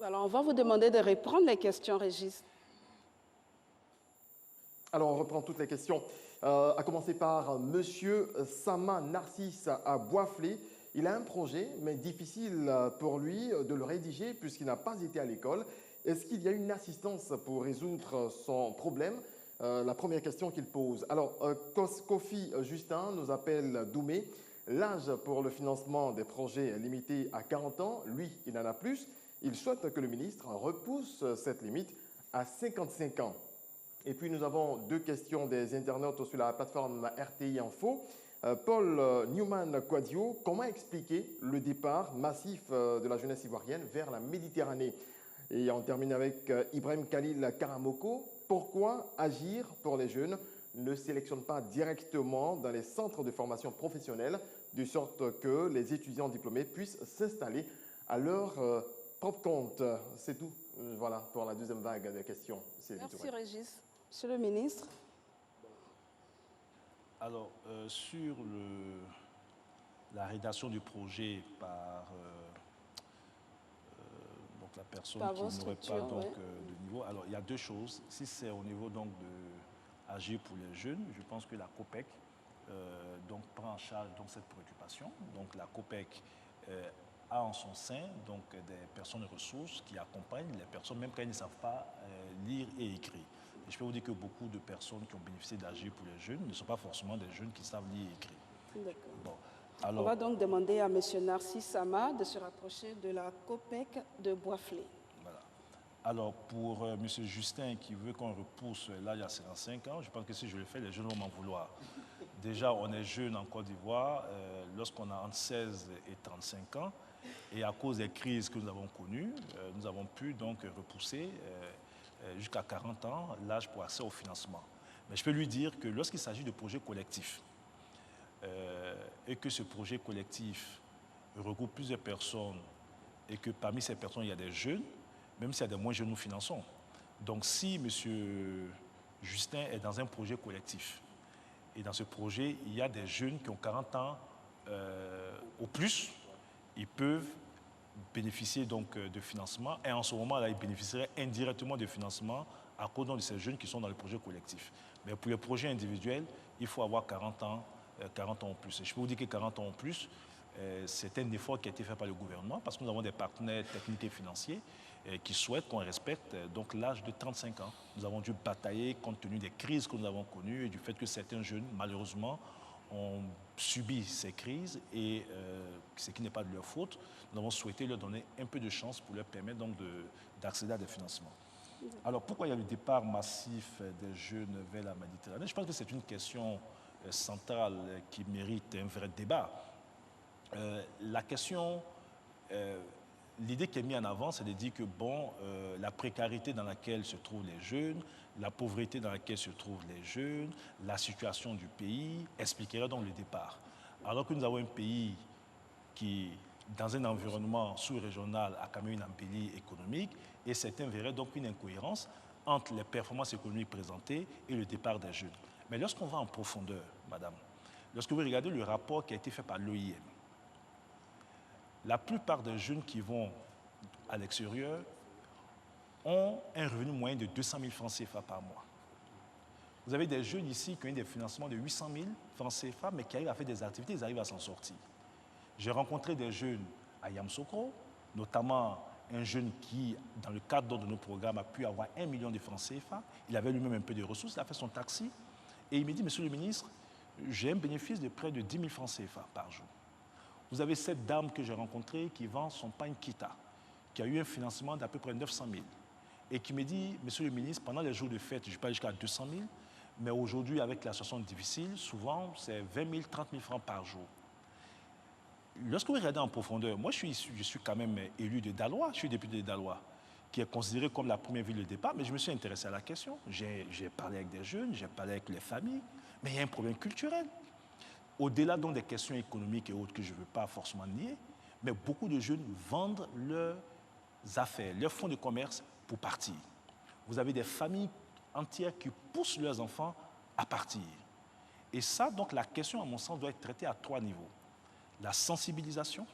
Alors, on va vous demander de reprendre les questions, Régis. Alors, on reprend toutes les questions. À commencer par Monsieur Sama Narcisse à Boisflé. Il a un projet, mais difficile pour lui de le rédiger puisqu'il n'a pas été à l'école. Est-ce qu'il y a une assistance pour résoudre son problème? La première question qu'il pose. Alors, Kofi Justin nous appelle Doumé. L'âge pour le financement des projets est limité à 40 ans. Lui, il en a plus. Il souhaite que le ministre repousse cette limite à 55 ans. Et puis, nous avons deux questions des internautes sur la plateforme RTI Info. Paul Newman-Quadio, comment expliquer le départ massif de la jeunesse ivoirienne vers la Méditerranée? Et on termine avec Ibrahim Khalil Karamoko. Pourquoi Agir pour les jeunes ne sélectionne pas directement dans les centres de formation professionnelle, de sorte que les étudiants diplômés puissent s'installer à leur propre compte? C'est tout. Voilà pour la deuxième vague de questions. Merci Régis. Monsieur le ministre. Alors, sur la rédaction du projet par donc la personne qui n'aurait pas donc, de niveau, alors il y a deux choses. Si c'est au niveau donc de Agir pour les jeunes, je pense que la COPEC donc prend en charge donc cette préoccupation. Donc la COPEC a en son sein donc, des personnes ressources qui accompagnent les personnes, même quand elles ne savent pas lire et écrire. Et je peux vous dire que beaucoup de personnes qui ont bénéficié d'Agir pour les jeunes ne sont pas forcément des jeunes qui savent lire et écrire. D'accord. Bon, on va donc demander à M. Narcisse Sama de se rapprocher de la COPEC de Boisflé. Voilà. Alors, pour M. Justin qui veut qu'on repousse l'âge à 55 ans, je pense que si je le fais, les jeunes vont m'en vouloir. Déjà, on est jeune en Côte d'Ivoire lorsqu'on a entre 16 et 35 ans. Et à cause des crises que nous avons connues, nous avons pu donc repousser jusqu'à 40 ans l'âge pour accès au financement. Mais je peux lui dire que lorsqu'il s'agit de projets collectifs et que ce projet collectif regroupe plusieurs personnes et que parmi ces personnes, il y a des jeunes, même s'il y a des moins jeunes, nous finançons. Donc si M. Justin est dans un projet collectif, et dans ce projet, il y a des jeunes qui ont 40 ans au plus, ils peuvent bénéficier donc de financement et en ce moment-là, ils bénéficieraient indirectement de financement à cause de ces jeunes qui sont dans le projet collectif. Mais pour les projets individuels, il faut avoir 40 ans en plus. Et je peux vous dire que 40 ans en plus, c'est un effort qui a été fait par le gouvernement parce que nous avons des partenaires techniques et financiers qui souhaitent qu'on respecte donc l'âge de 35 ans. Nous avons dû batailler compte tenu des crises que nous avons connues et du fait que certains jeunes, malheureusement, ont subi ces crises et ce qui n'est pas de leur faute. Nous avons souhaité leur donner un peu de chance pour leur permettre donc d'accéder à des financements. Alors pourquoi il y a le départ massif des jeunes vers la Méditerranée? Je pense que c'est une question centrale qui mérite un vrai débat. La question, l'idée qui est mise en avant, c'est de dire que bon, la précarité dans laquelle se trouvent les jeunes, la pauvreté dans laquelle se trouvent les jeunes, la situation du pays expliquerait donc le départ. Alors que nous avons un pays qui, dans un environnement sous-régional, a quand même une embellie économique et certains verraient donc une incohérence entre les performances économiques présentées et le départ des jeunes. Mais lorsqu'on va en profondeur, madame, lorsque vous regardez le rapport qui a été fait par l'OIM, la plupart des jeunes qui vont à l'extérieur ont un revenu moyen de 200 000 francs CFA par mois. Vous avez des jeunes ici qui ont des financements de 800 000 francs CFA, mais qui arrivent à faire des activités, ils arrivent à s'en sortir. J'ai rencontré des jeunes à Yamoussoukro, notamment un jeune qui, dans le cadre de nos programmes, a pu avoir 1 million de francs CFA. Il avait lui-même un peu de ressources, il a fait son taxi. Et il me dit, monsieur le ministre, j'ai un bénéfice de près de 10 000 francs CFA par jour. Vous avez cette dame que j'ai rencontrée qui vend son pain Kita, qui a eu un financement d'à peu près 900 000. Et qui me dit, monsieur le ministre, pendant les jours de fête, je ne vais pas jusqu'à 200 000, mais aujourd'hui, avec la situation difficile, souvent, c'est 20 000, 30 000 francs par jour. Lorsque vous regardez en profondeur, moi, je suis quand même élu de Daloa, je suis député de Daloa, qui est considéré comme la première ville de départ, mais je me suis intéressé à la question. J'ai parlé avec des jeunes, j'ai parlé avec les familles, mais il y a un problème culturel. Au-delà donc des questions économiques et autres que je ne veux pas forcément nier, mais beaucoup de jeunes vendent leurs affaires, leurs fonds de commerce pour partir. Vous avez des familles entières qui poussent leurs enfants à partir. Et ça, donc, la question, à mon sens, doit être traitée à 3 niveaux. La sensibilisation,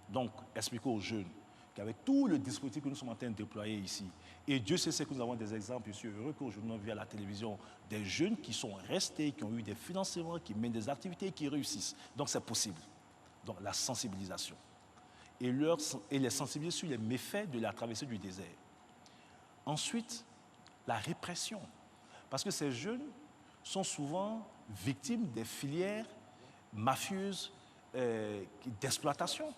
donc expliquer aux jeunes qu'avec tout le dispositif que nous sommes en train de déployer ici, et Dieu sait que nous avons des exemples, je suis heureux qu'aujourd'hui nous via la télévision, des jeunes qui sont restés, qui ont eu des financements, qui mènent des activités et qui réussissent. Donc c'est possible. Donc la sensibilisation. Et les sensibiliser sur les méfaits de la traversée du désert. Ensuite, la répression. Parce que ces jeunes sont souvent victimes des filières mafieuses d'exploitation.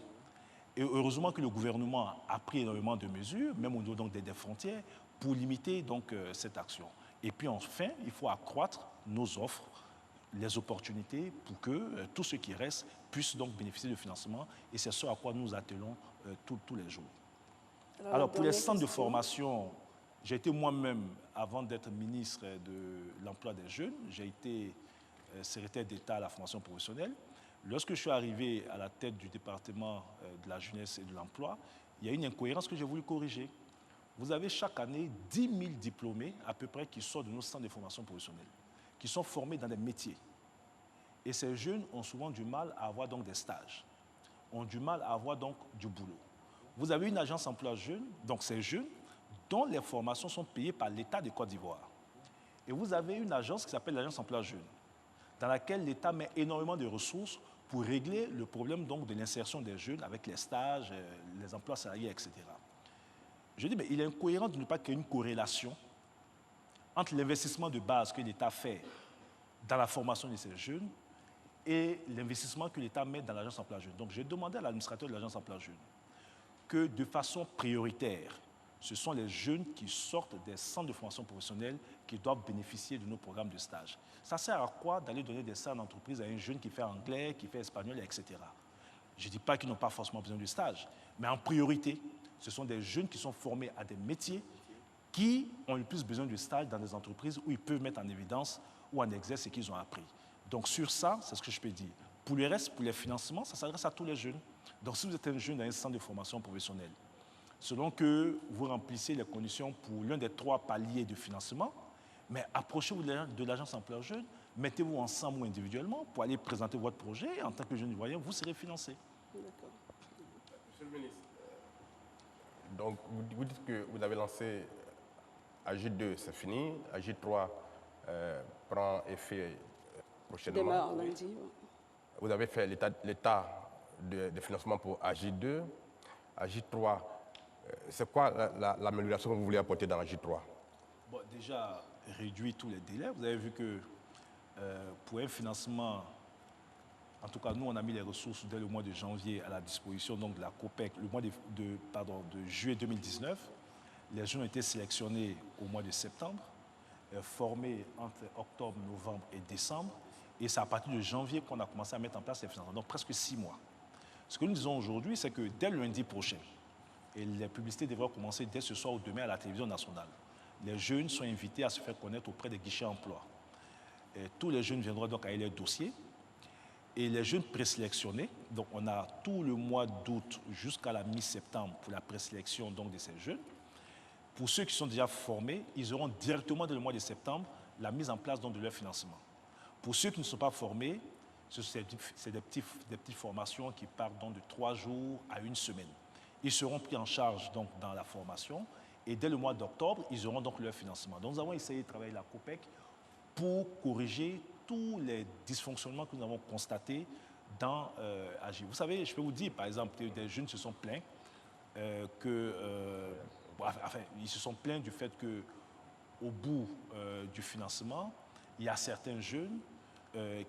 Et heureusement que le gouvernement a pris énormément de mesures, même au niveau donc des frontières, pour limiter donc, cette action. Et puis enfin, il faut accroître nos offres, les opportunités pour que tous ceux qui restent puissent donc bénéficier de financement. Et c'est ce à quoi nous attelons tous les jours. Alors pour les centres de formation, j'ai été moi-même, avant d'être ministre de l'Emploi des Jeunes, j'ai été secrétaire d'État à la formation professionnelle. Lorsque je suis arrivé à la tête du département de la jeunesse et de l'emploi, il y a une incohérence que j'ai voulu corriger. Vous avez chaque année 10 000 diplômés à peu près qui sortent de nos centres de formation professionnelle, qui sont formés dans des métiers. Et ces jeunes ont souvent du mal à avoir donc des stages, ont du mal à avoir donc du boulot. Vous avez une agence emploi jeunes, donc ces jeunes, dont les formations sont payées par l'État de Côte d'Ivoire. Et vous avez une agence qui s'appelle l'agence emploi jeunes, dans laquelle l'État met énormément de ressources pour régler le problème donc, de l'insertion des jeunes avec les stages, les emplois salariés, etc. Je dis, mais il est incohérent de ne pas créer une corrélation entre l'investissement de base que l'État fait dans la formation de ces jeunes et l'investissement que l'État met dans l'agence emploi jeune. Donc, j'ai demandé à l'administrateur de l'agence emploi jeune que de façon prioritaire, ce sont les jeunes qui sortent des centres de formation professionnelle qui doivent bénéficier de nos programmes de stage. Ça sert à quoi d'aller donner des stages d'entreprise à un jeune qui fait anglais, qui fait espagnol, etc. Je ne dis pas qu'ils n'ont pas forcément besoin de stage, mais en priorité, ce sont des jeunes qui sont formés à des métiers qui ont le plus besoin de stage dans des entreprises où ils peuvent mettre en évidence ou en exerce ce qu'ils ont appris. Donc sur ça, c'est ce que je peux dire. Pour le reste, pour les financements, ça s'adresse à tous les jeunes. Donc si vous êtes un jeune dans un centre de formation professionnelle, selon que vous remplissez les conditions pour l'un des 3 paliers de financement, mais approchez-vous de l'agence emploi jeune, mettez-vous ensemble ou individuellement pour aller présenter votre projet et en tant que jeune ivoirien, vous serez financé. D'accord. Monsieur le ministre, donc vous dites que vous avez lancé AJ2, c'est fini, AJ3 prend effet prochainement. Démarre lundi. Vous avez fait l'état de financement pour AJ2, AJ3. C'est quoi l'amélioration que vous voulez apporter dans AJ3? Bon, déjà, réduire tous les délais. Vous avez vu que pour un financement, en tout cas, nous, on a mis les ressources dès le mois de janvier à la disposition donc, de la COPEC, le mois de juillet 2019. Les jeunes ont été sélectionnés au mois de septembre, formés entre octobre, novembre et décembre. Et c'est à partir de janvier qu'on a commencé à mettre en place les financements, donc presque 6 mois. Ce que nous disons aujourd'hui, c'est que dès le lundi prochain, et les publicités devraient commencer dès ce soir ou demain à la télévision nationale, les jeunes sont invités à se faire connaître auprès des guichets emploi. Et tous les jeunes viendront donc avec leur dossier. Et les jeunes présélectionnés, donc on a tout le mois d'août jusqu'à la mi-septembre pour la présélection donc, de ces jeunes. Pour ceux qui sont déjà formés, ils auront directement dès le mois de septembre la mise en place donc, de leur financement. Pour ceux qui ne sont pas formés, c'est des petites formations qui partent donc, de 3 jours à 1 semaine. Ils seront pris en charge donc, dans la formation et dès le mois d'octobre, ils auront donc leur financement. Donc nous avons essayé de travailler la COPEC pour corriger tous les dysfonctionnements que nous avons constatés dans AJ. Vous savez, je peux vous dire, par exemple, des jeunes se sont plaints ils se sont plaints du fait qu'au bout du financement, il y a certains jeunes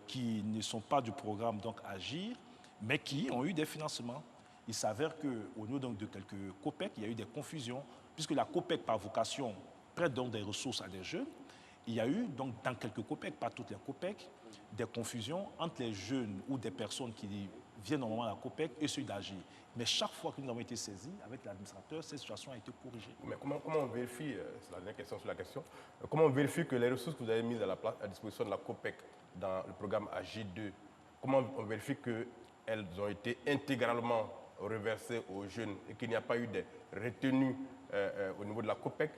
qui ne sont pas du programme donc Agir, mais qui ont eu des financements. Il s'avère qu'au niveau donc, de quelques COPEC, il y a eu des confusions, puisque la COPEC, par vocation, prête donc des ressources à des jeunes. Il y a eu, donc, dans quelques COPEC, pas toutes les COPEC, des confusions entre les jeunes ou des personnes qui viennent normalement à la COPEC et ceux d'Agir. Mais chaque fois que nous avons été saisis avec l'administrateur, cette situation a été corrigée. Mais comment on vérifie, c'est la dernière question sur la question, comment on vérifie que les ressources que vous avez mises à disposition de la COPEC dans le programme AJ2, comment on vérifie qu'elles ont été intégralement reversées aux jeunes et qu'il n'y a pas eu de retenues au niveau de la COPEC?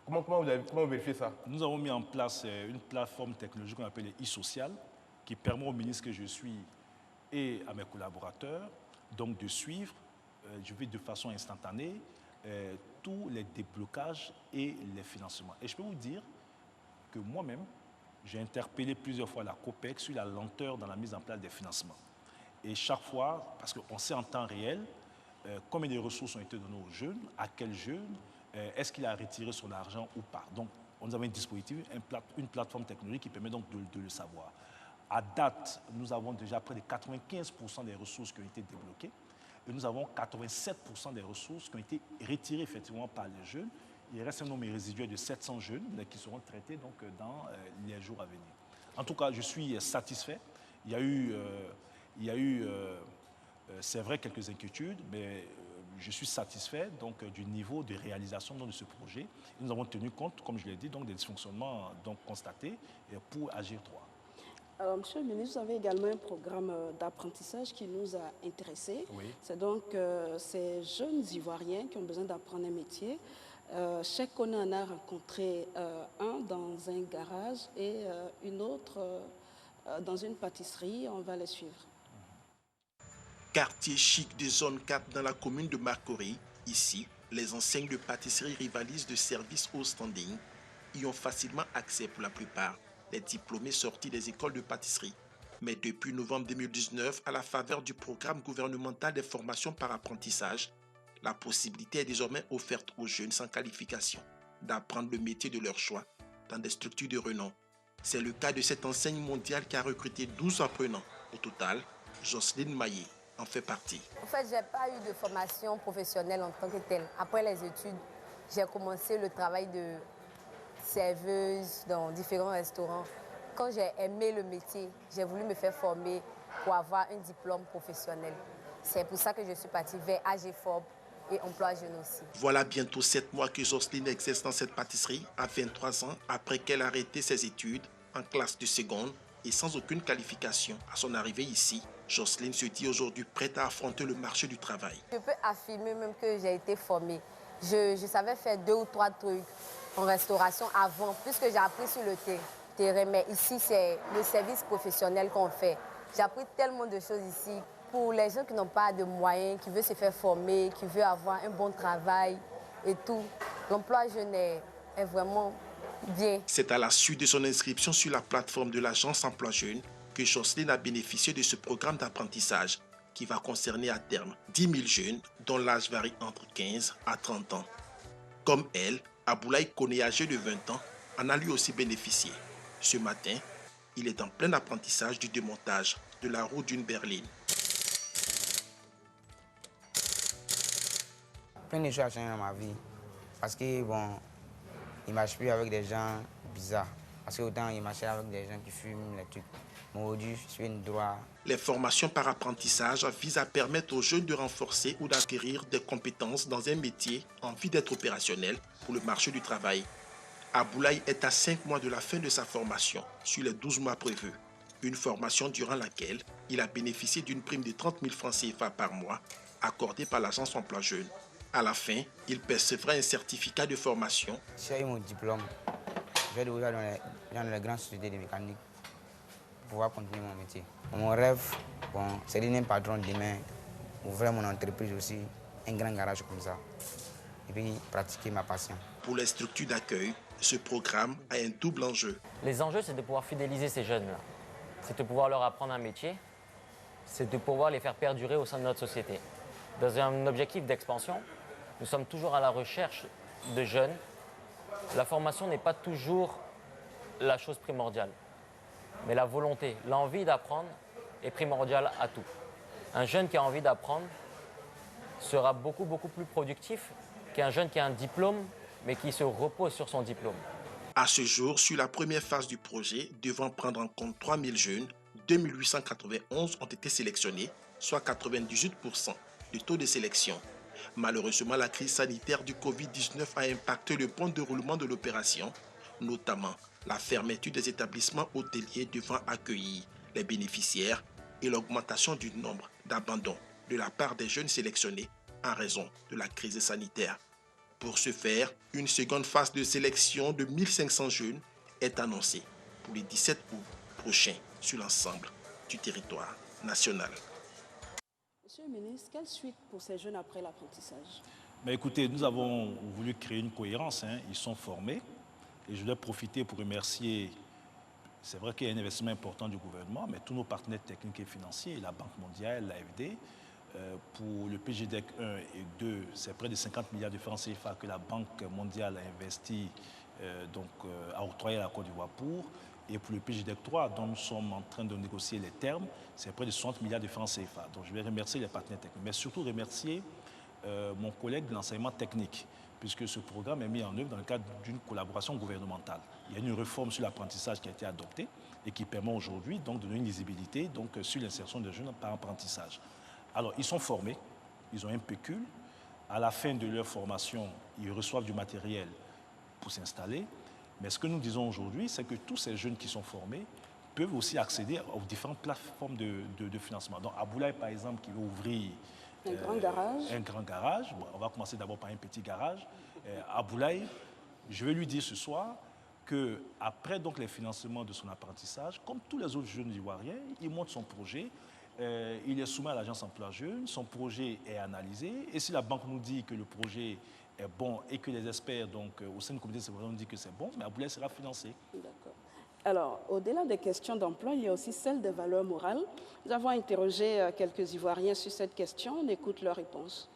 Comment vous vérifiez ça? Nous avons mis en place une plateforme technologique qu'on appelle e-social, qui permet au ministre que je suis et à mes collaborateurs donc de suivre, je vais de façon instantanée, tous les déblocages et les financements. Et je peux vous dire que moi-même, j'ai interpellé plusieurs fois la COPEC sur la lenteur dans la mise en place des financements. Et chaque fois, parce qu'on sait en temps réel combien de ressources ont été données aux jeunes, à quel jeune, est-ce qu'il a retiré son argent ou pas. Donc, nous avons un dispositif, une plateforme technologique qui permet donc de le savoir. À date, nous avons déjà près de 95% des ressources qui ont été débloquées et nous avons 87% des ressources qui ont été retirées effectivement par les jeunes. Il reste un nombre résiduel de 700 jeunes qui seront traités donc, dans les jours à venir. En tout cas, je suis satisfait. Il y a eu c'est vrai, quelques inquiétudes, mais je suis satisfait donc, du niveau de réalisation de ce projet. Et nous avons tenu compte, comme je l'ai dit, donc, des dysfonctionnements donc, constatés pour Agir 3. Alors, Monsieur le ministre, vous avez également un programme d'apprentissage qui nous a intéressés. Oui. C'est donc ces jeunes Ivoiriens qui ont besoin d'apprendre un métier. Chaque année, on a rencontré un dans un garage et une autre dans une pâtisserie. On va les suivre. Quartier chic des zones 4 dans la commune de Marcory. Ici, les enseignes de pâtisserie rivalisent de services au standing. Y ont facilement accès pour la plupart les diplômés sortis des écoles de pâtisserie. Mais depuis novembre 2019, à la faveur du programme gouvernemental des formations par apprentissage, la possibilité est désormais offerte aux jeunes sans qualification d'apprendre le métier de leur choix dans des structures de renom. C'est le cas de cette enseigne mondiale qui a recruté 12 apprenants. Au total, Jocelyne Maillet en fait partie. En fait, je n'ai pas eu de formation professionnelle en tant que telle. Après les études, j'ai commencé le travail de serveuse dans différents restaurants. Quand j'ai aimé le métier, j'ai voulu me faire former pour avoir un diplôme professionnel. C'est pour ça que je suis partie vers AGFOB et Emploi Jeune aussi. Voilà bientôt 7 mois que Jocelyne exerce dans cette pâtisserie à 23 ans après qu'elle a arrêté ses études en classe de seconde et sans aucune qualification. À son arrivée ici, Jocelyne se dit aujourd'hui prête à affronter le marché du travail. Je peux affirmer même que j'ai été formée. Je savais faire 2 ou 3 trucs en restauration avant, puisque j'ai appris sur le terrain. Mais ici, c'est le service professionnel qu'on fait. J'ai appris tellement de choses ici. Pour les gens qui n'ont pas de moyens, qui veulent se faire former, qui veulent avoir un bon travail et tout, l'emploi jeune est vraiment bien. C'est à la suite de son inscription sur la plateforme de l'agence Emploi Jeune que Jocelyne a bénéficié de ce programme d'apprentissage qui va concerner à terme 10 000 jeunes dont l'âge varie entre 15 à 30 ans. Comme elle, Aboulaye Koné, âgé de 20 ans, en a lui aussi bénéficié. Ce matin, il est en plein apprentissage du démontage de la roue d'une berline. Plein de choses ont changé dans ma vie. Parce que, bon, il ne marche plus avec des gens bizarres. Parce qu'autant, il marchait avec des gens qui fument les trucs. Mais aujourd'hui, je suis une droite. Les formations par apprentissage visent à permettre aux jeunes de renforcer ou d'acquérir des compétences dans un métier en vue d'être opérationnel pour le marché du travail. Aboulaye est à 5 mois de la fin de sa formation, sur les 12 mois prévus. Une formation durant laquelle il a bénéficié d'une prime de 30 000 francs CFA par mois, accordée par l'agence Emploi Jeune. À la fin, il percevra un certificat de formation. J'ai eu mon diplôme. Je vais devoir dans les grandes sociétés de mécanique pour pouvoir continuer mon métier. Mon rêve, bon, c'est de devenir patron demain, ouvrir mon entreprise aussi, un grand garage comme ça, et puis pratiquer ma passion. Pour les structures d'accueil, ce programme a un double enjeu. Les enjeux, c'est de pouvoir fidéliser ces jeunes-là. C'est de pouvoir leur apprendre un métier, c'est de pouvoir les faire perdurer au sein de notre société. Dans un objectif d'expansion, nous sommes toujours à la recherche de jeunes. La formation n'est pas toujours la chose primordiale, mais la volonté, l'envie d'apprendre est primordiale à tout. Un jeune qui a envie d'apprendre sera beaucoup plus productif qu'un jeune qui a un diplôme, mais qui se repose sur son diplôme. À ce jour, sur la première phase du projet, devant prendre en compte 3 000 jeunes, 2 891 ont été sélectionnés, soit 98% du taux de sélection. Malheureusement, la crise sanitaire du Covid-19 a impacté le bon déroulement de l'opération, notamment la fermeture des établissements hôteliers devant accueillir les bénéficiaires et l'augmentation du nombre d'abandons de la part des jeunes sélectionnés en raison de la crise sanitaire. Pour ce faire, une seconde phase de sélection de 1500 jeunes est annoncée pour les 17 août prochains sur l'ensemble du territoire national. Monsieur le ministre, quelle suite pour ces jeunes après l'apprentissage? Mais écoutez, nous avons voulu créer une cohérence. Ils sont formés. Et je voulais profiter pour remercier, c'est vrai qu'il y a un investissement important du gouvernement, mais tous nos partenaires techniques et financiers, la Banque mondiale, l'AFD, pour le PGDEC 1 et 2, c'est près de 50 milliards de francs CFA que la Banque mondiale a investi, a octroyé à la Côte d'Ivoire pour. Et pour le PGDEC 3, dont nous sommes en train de négocier les termes, c'est près de 60 milliards de francs CFA. Donc je vais remercier les partenaires techniques, mais surtout remercier mon collègue de l'enseignement technique, puisque ce programme est mis en œuvre dans le cadre d'une collaboration gouvernementale. Il y a une réforme sur l'apprentissage qui a été adoptée et qui permet aujourd'hui de donner une lisibilité sur l'insertion des jeunes par apprentissage. Alors, ils sont formés, ils ont un pécule. À la fin de leur formation, ils reçoivent du matériel pour s'installer. Mais ce que nous disons aujourd'hui, c'est que tous ces jeunes qui sont formés peuvent aussi accéder aux différentes plateformes de financement. Donc, Aboulaye, par exemple, qui veut ouvrir un grand garage. Bon, on va commencer d'abord par un petit garage. Aboulaye, je vais lui dire ce soir qu'après les financements de son apprentissage, comme tous les autres jeunes ivoiriens, il monte son projet. Il est soumis à l'agence Emploi Jeune, son projet est analysé. Et si la banque nous dit que le projet est bon et que les experts au sein du comité de sélection nous disent que c'est bon, mais Aboulaye sera financé. D'accord. Alors, au-delà des questions d'emploi, il y a aussi celle des valeurs morales. Nous avons interrogé quelques Ivoiriens sur cette question. On écoute leurs réponses.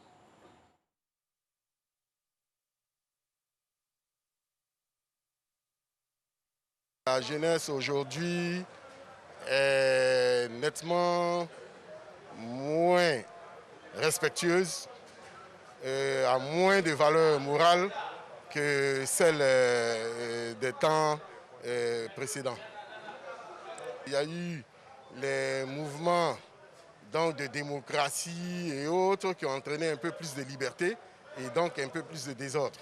La jeunesse aujourd'hui est nettement moins respectueuse, a moins de valeurs morales que celle des temps précédents. Il y a eu les mouvements donc, de démocratie et autres qui ont entraîné un peu plus de liberté et donc un peu plus de désordre.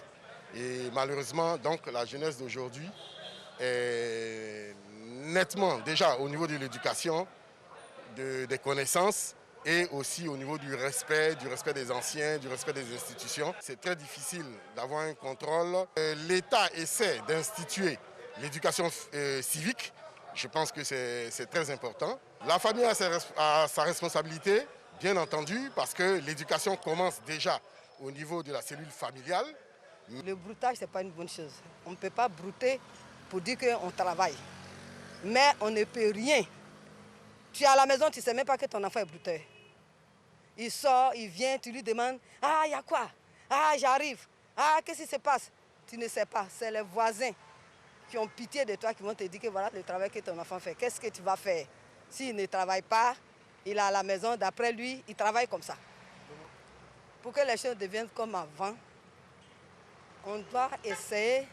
Et malheureusement, donc, la jeunesse d'aujourd'hui est nettement, déjà au niveau de l'éducation, des connaissances et aussi au niveau du respect des anciens, du respect des institutions. C'est très difficile d'avoir un contrôle. L'État essaie d'instituer l'éducation civique. Je pense que c'est très important. La famille a sa responsabilité, bien entendu, parce que l'éducation commence déjà au niveau de la cellule familiale. Le broutage, ce n'est pas une bonne chose. On ne peut pas brouter pour dire qu'on travaille. Mais on ne peut rien. Tu es à la maison, tu ne sais même pas que ton enfant est brouteur. Il sort, il vient, tu lui demandes « Ah, il y a quoi? Ah, j'arrive. Ah, qu'est-ce qui se passe ?» Tu ne sais pas. C'est les voisins qui ont pitié de toi, qui vont te dire que voilà le travail que ton enfant fait. Qu'est-ce que tu vas faire? S'il ne travaille pas, il est à la maison, d'après lui, il travaille comme ça. Pour que les choses deviennent comme avant, on doit essayer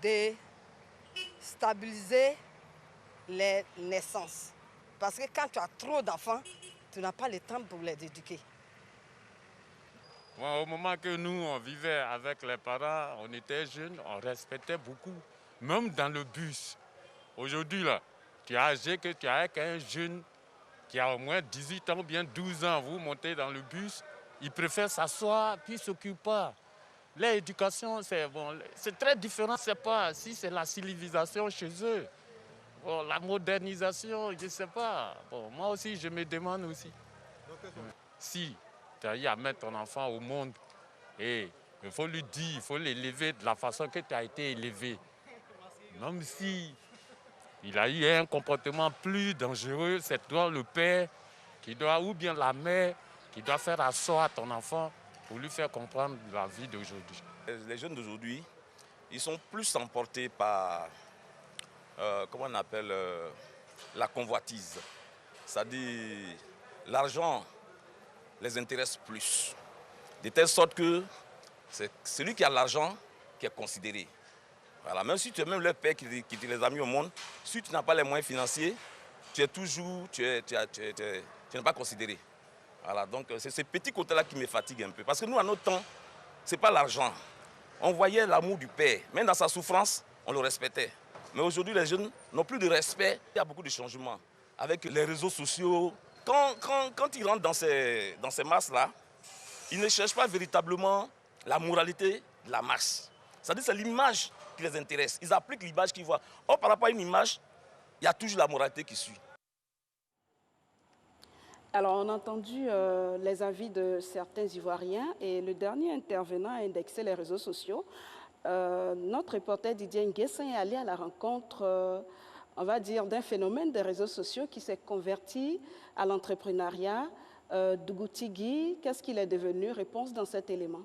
de stabiliser les naissances. Parce que quand tu as trop d'enfants, tu n'as pas le temps pour les éduquer. Bon, au moment que nous, on vivait avec les parents, on était jeunes, on respectait beaucoup, même dans le bus. Aujourd'hui, là, tu es âgé que tu es avec un jeune qui a au moins 18 ans ou bien 12 ans, vous montez dans le bus, il préfère s'asseoir puis ne s'occupe pas. L'éducation, c'est très différent. C'est pas si c'est la civilisation chez eux. Bon, la modernisation, je ne sais pas. Bon, moi aussi, je me demande aussi. Si tu as eu à mettre ton enfant au monde, et il faut lui dire, il faut l'élever de la façon que tu as été élevé. Même si il a eu un comportement plus dangereux, c'est toi le père qui doit, ou bien la mère, qui doit faire asseoir ton enfant pour lui faire comprendre la vie d'aujourd'hui. Les jeunes d'aujourd'hui, ils sont plus emportés par, comment on appelle, la convoitise. C'est-à-dire, l'argent les intéresse plus. De telle sorte que c'est celui qui a l'argent qui est considéré. Voilà, même si tu es même le père qui te les a mis au monde, si tu n'as pas les moyens financiers, tu n'es pas considéré. Voilà, donc c'est ce petit côté-là qui me fatigue un peu. Parce que nous, à notre temps, ce n'est pas l'argent. On voyait l'amour du père. Même dans sa souffrance, on le respectait. Mais aujourd'hui, les jeunes n'ont plus de respect. Il y a beaucoup de changements. Avec les réseaux sociaux, quand ils rentrent dans ces masses-là, ils ne cherchent pas véritablement la moralité de la masse. C'est-à-dire que c'est l'image qui les intéresse. Ils appliquent l'image qu'ils voient. Or, par rapport à une image, il y a toujours la moralité qui suit. Alors, on a entendu les avis de certains Ivoiriens et le dernier intervenant a indexé les réseaux sociaux. Notre reporter Didier Nguessin est allé à la rencontre, on va dire, d'un phénomène des réseaux sociaux qui s'est converti à l'entrepreneuriat. Dougou Tigui, qu'est-ce qu'il est devenu? Réponse dans cet élément.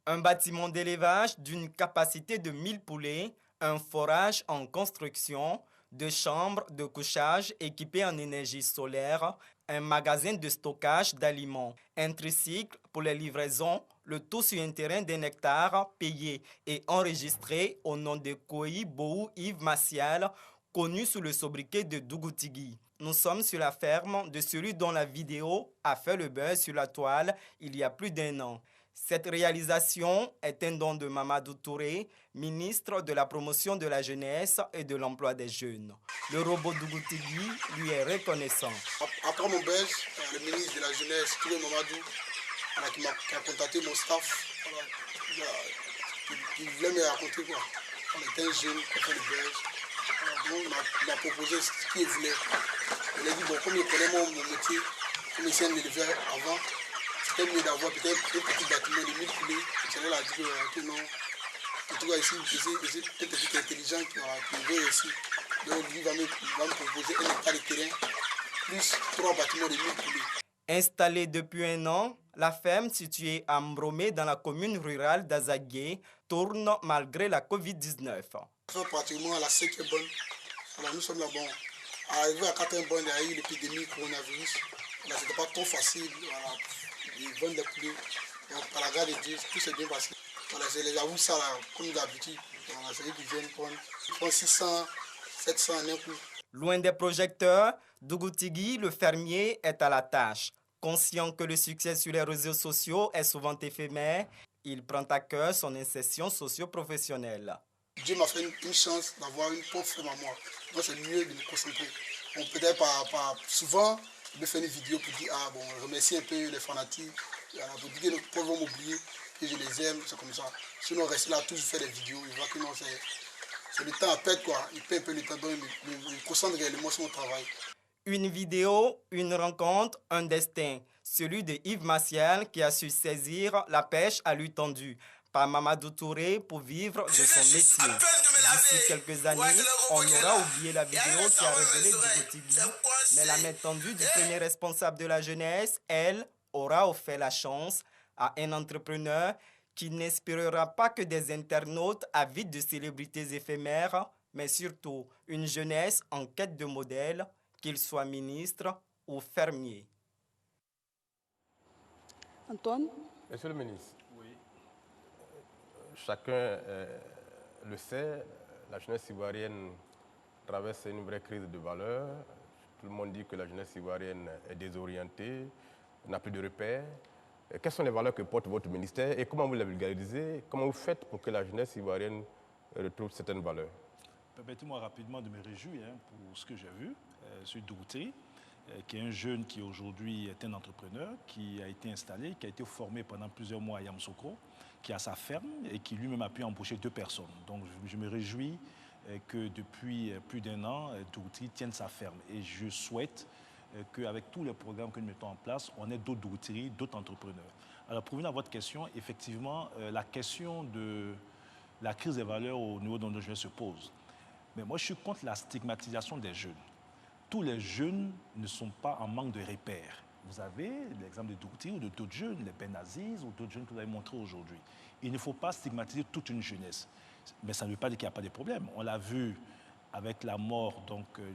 Un bâtiment d'élevage d'une capacité de 1000 poulets, un forage en construction, 2 chambres de couchage équipées en énergie solaire, un magasin de stockage d'aliments, un tricycle pour les livraisons, le tout sur un terrain d'un hectare payé et enregistré au nom de Koyi Boou Yves Maciel, connu sous le sobriquet de Dougou Tigui. Nous sommes sur la ferme de celui dont la vidéo a fait le buzz sur la toile il y a plus d'1 an. Cette réalisation est un don de Mamadou Touré, ministre de la promotion de la jeunesse et de l'emploi des jeunes. Le robot Dougou Tigui lui est reconnaissant. Après mon buzz, le ministre de la jeunesse, Touré Mamadou, qui a contacté mon staff, qui voulait me raconter quoi. On était un jeune, on fait le buzz. Donc, il m'a proposé ce qu'il voulait. Il a dit, bon, comme il connaît mon métier, comme il s'est élevé avant, c'était mieux d'avoir peut-être un petit bâtiment de 1000 poulets. Il a dit que non, En tout cas, ici, j'ai peut-être qui est intelligent, qui veut ici. Donc, lui va me proposer un hectare de terrain, plus 3 bâtiments de 1000 poulets. Installée depuis un an, la ferme située à Mbromé dans la commune rurale d'Azagué tourne malgré la Covid-19. Ça fait pratiquement à la 5e bonne. Alors, nous sommes là, bon, arrivé à 4e bonne, il y a eu l'épidémie coronavirus. Là, c'était pas trop facile. Voilà, ils vendent des poulets. Donc, par la grâce de Dieu, tout s'est bien passé. Voilà, je les avoue ça, là, comme d'habitude. Voilà, c'est eux qui viennent prendre 600, 700 en un coup. Loin des projecteurs, Dougoutigui, le fermier, est à la tâche. Conscient que le succès sur les réseaux sociaux est souvent éphémère, il prend à cœur son insertion socio-professionnelle. Dieu m'a fait une chance d'avoir une propre ferme à moi. Moi, c'est mieux de me concentrer. Bon, peut-être pas souvent, je me fais une vidéo pour dire, ah bon, remercier un peu les fanatiques, pour dire qu'ils peuvent m'oublier, que je les aime, c'est comme ça. Sinon, rester là, toujours faire des vidéos, il voit que non, c'est le temps à perdre, quoi. Il perd un peu le temps, donc il me concentre réellement sur mon travail. Une vidéo, une rencontre, un destin. Celui de Yves Maciel qui a su saisir la pêche à lui tendue par Mamadou Touré pour vivre de son métier. D'ici quelques années, on aura oublié la vidéo qui a révélé Dougoutigui, mais la main tendue du premier responsable de la jeunesse, elle, aura offert la chance à un entrepreneur qui n'espérera pas que des internautes avides de célébrités éphémères, mais surtout une jeunesse en quête de modèle, qu'il soit ministre ou fermier. Antoine? Monsieur le ministre, oui. Chacun le sait, la jeunesse ivoirienne traverse une vraie crise de valeurs. Tout le monde dit que la jeunesse ivoirienne est désorientée, n'a plus de repères. Quelles sont les valeurs que porte votre ministère et comment vous les vulgarisez? Comment vous faites pour que la jeunesse ivoirienne retrouve certaines valeurs? Permettez-moi rapidement de me réjouir pour ce que j'ai vu sur Dougoutigui, qui est un jeune qui aujourd'hui est un entrepreneur, qui a été installé, qui a été formé pendant plusieurs mois à Yamoussoukro, qui a sa ferme et qui lui-même a pu embaucher 2 personnes. Donc je me réjouis que depuis plus d'1 an, Dougoutigui tienne sa ferme. Et je souhaite qu'avec tous les programmes que nous mettons en place, on ait d'autres Dougoutigui, d'autres entrepreneurs. Alors pour venir à votre question, effectivement, la question de la crise des valeurs au niveau de nos jeunes se pose. Mais moi, je suis contre la stigmatisation des jeunes. Tous les jeunes ne sont pas en manque de repères. Vous avez l'exemple de Dougoutigui ou de d'autres jeunes, les Benaziz ou d'autres jeunes que vous avez montrés aujourd'hui. Il ne faut pas stigmatiser toute une jeunesse. Mais ça ne veut pas dire qu'il n'y a pas de problème. On l'a vu avec la mort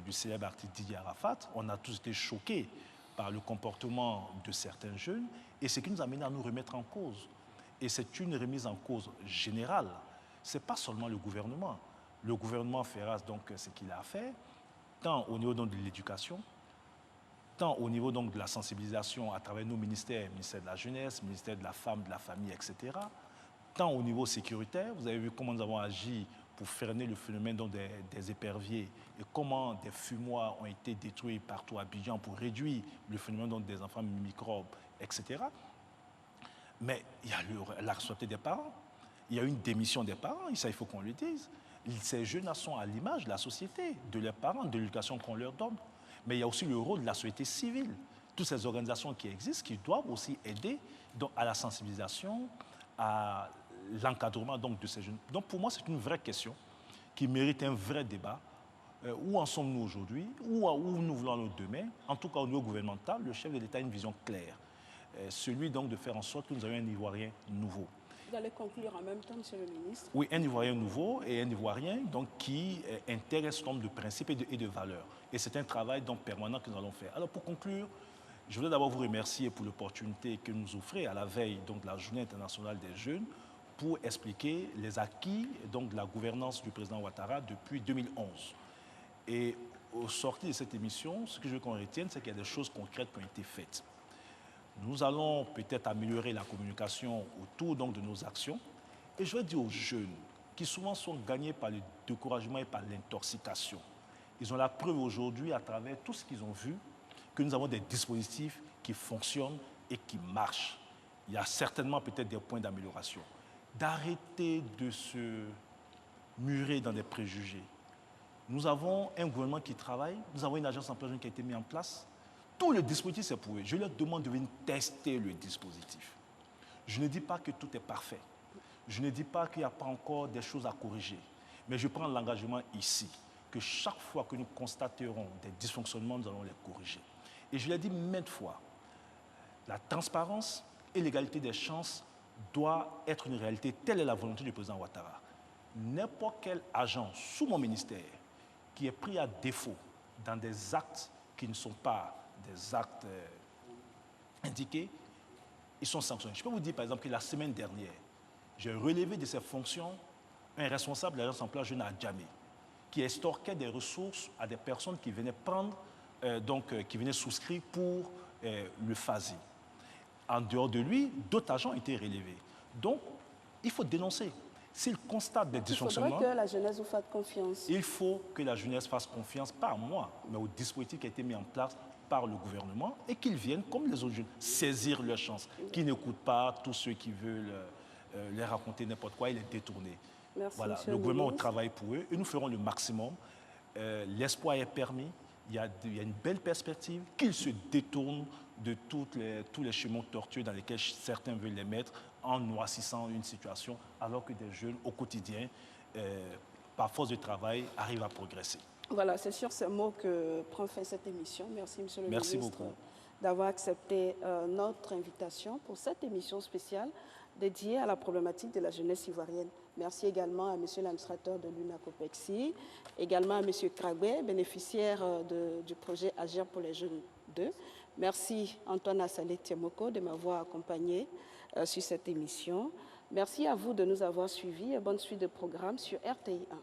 du célèbre artiste Didier Arafat. On a tous été choqués par le comportement de certains jeunes et ce qui nous amène à nous remettre en cause. Et c'est une remise en cause générale. Ce n'est pas seulement le gouvernement. Le gouvernement fera donc ce qu'il a fait, tant au niveau donc de l'éducation, tant au niveau donc de la sensibilisation à travers nos ministères, ministère de la jeunesse, ministère de la femme, de la famille, etc., tant au niveau sécuritaire. Vous avez vu comment nous avons agi pour freiner le phénomène donc des éperviers et comment des fumoirs ont été détruits partout à Abidjan pour réduire le phénomène donc des enfants microbes, etc. Mais il y a la responsabilité des parents. Il y a une démission des parents, et ça il faut qu'on le dise. Ces jeunes sont à l'image de la société, de leurs parents, de l'éducation qu'on leur donne. Mais il y a aussi le rôle de la société civile. Toutes ces organisations qui existent, qui doivent aussi aider donc, à la sensibilisation, à l'encadrement de ces jeunes. Donc pour moi, c'est une vraie question qui mérite un vrai débat. Où en sommes-nous aujourd'hui? Où nous voulons aller demain? En tout cas, au niveau gouvernemental, le chef de l'État a une vision claire. Celui donc de faire en sorte que nous ayons un Ivoirien nouveau. Vous allez conclure en même temps, Monsieur le ministre. Oui, un Ivoirien nouveau et un Ivoirien donc, qui intègre un certain nombre de principes et de valeurs. Et c'est un travail donc, permanent que nous allons faire. Alors pour conclure, je voudrais d'abord vous remercier pour l'opportunité que nous offrez à la veille donc, de la Journée internationale des jeunes pour expliquer les acquis donc, de la gouvernance du président Ouattara depuis 2011. Et au sortir de cette émission, ce que je veux qu'on retienne, c'est qu'il y a des choses concrètes qui ont été faites. Nous allons peut-être améliorer la communication autour donc, de nos actions. Et je vais dire aux jeunes qui souvent sont gagnés par le découragement et par l'intoxication. Ils ont la preuve aujourd'hui à travers tout ce qu'ils ont vu que nous avons des dispositifs qui fonctionnent et qui marchent. Il y a certainement peut-être des points d'amélioration. D'arrêter de se murer dans des préjugés. Nous avons un gouvernement qui travaille, nous avons une agence emploi jeune qui a été mise en place. Tout le dispositif, c'est pour eux. Je leur demande de venir tester le dispositif. Je ne dis pas que tout est parfait. Je ne dis pas qu'il n'y a pas encore des choses à corriger, mais je prends l'engagement ici que chaque fois que nous constaterons des dysfonctionnements, nous allons les corriger. Et je l'ai dit maintes fois, la transparence et l'égalité des chances doit être une réalité. Telle est la volonté du président Ouattara. N'importe quel agent sous mon ministère qui est pris à défaut dans des actes qui ne sont pas des actes indiqués, ils sont sanctionnés. Je peux vous dire par exemple que la semaine dernière, j'ai relevé de ses fonctions un responsable de l'agence emploi jeune à Djamé, qui extorquait des ressources à des personnes qui venaient prendre, qui venaient souscrire pour le FASI. En dehors de lui, d'autres agents ont été relevés. Donc, il faut dénoncer. S'il constate des dysfonctionnements... Il faudrait que la jeunesse vous fasse confiance. Il faut que la jeunesse fasse confiance, pas à moi, mais au dispositif qui a été mis en place par le gouvernement et qu'ils viennent, comme les autres jeunes, saisir leur chance, qu'ils n'écoutent pas tous ceux qui veulent les raconter n'importe quoi et les détourner. Merci, voilà, le gouvernement travaille pour eux et nous ferons le maximum. L'espoir est permis, il y a une belle perspective, qu'ils se détournent de tous les chemins tortueux dans lesquels certains veulent les mettre en noircissant une situation, alors que des jeunes au quotidien, par force de travail, arrivent à progresser. Voilà, c'est sur ces mots que prend fin cette émission. Merci, Monsieur le Merci ministre, beaucoup d'avoir accepté notre invitation pour cette émission spéciale dédiée à la problématique de la jeunesse ivoirienne. Merci également à Monsieur l'administrateur de l'UNACOPEXI, également à Monsieur Kragwe, bénéficiaire du projet Agir pour les jeunes 2. Merci Antoine Assalé Tiamoko de m'avoir accompagné sur cette émission. Merci à vous de nous avoir suivis et bonne suite de programme sur RTI 1.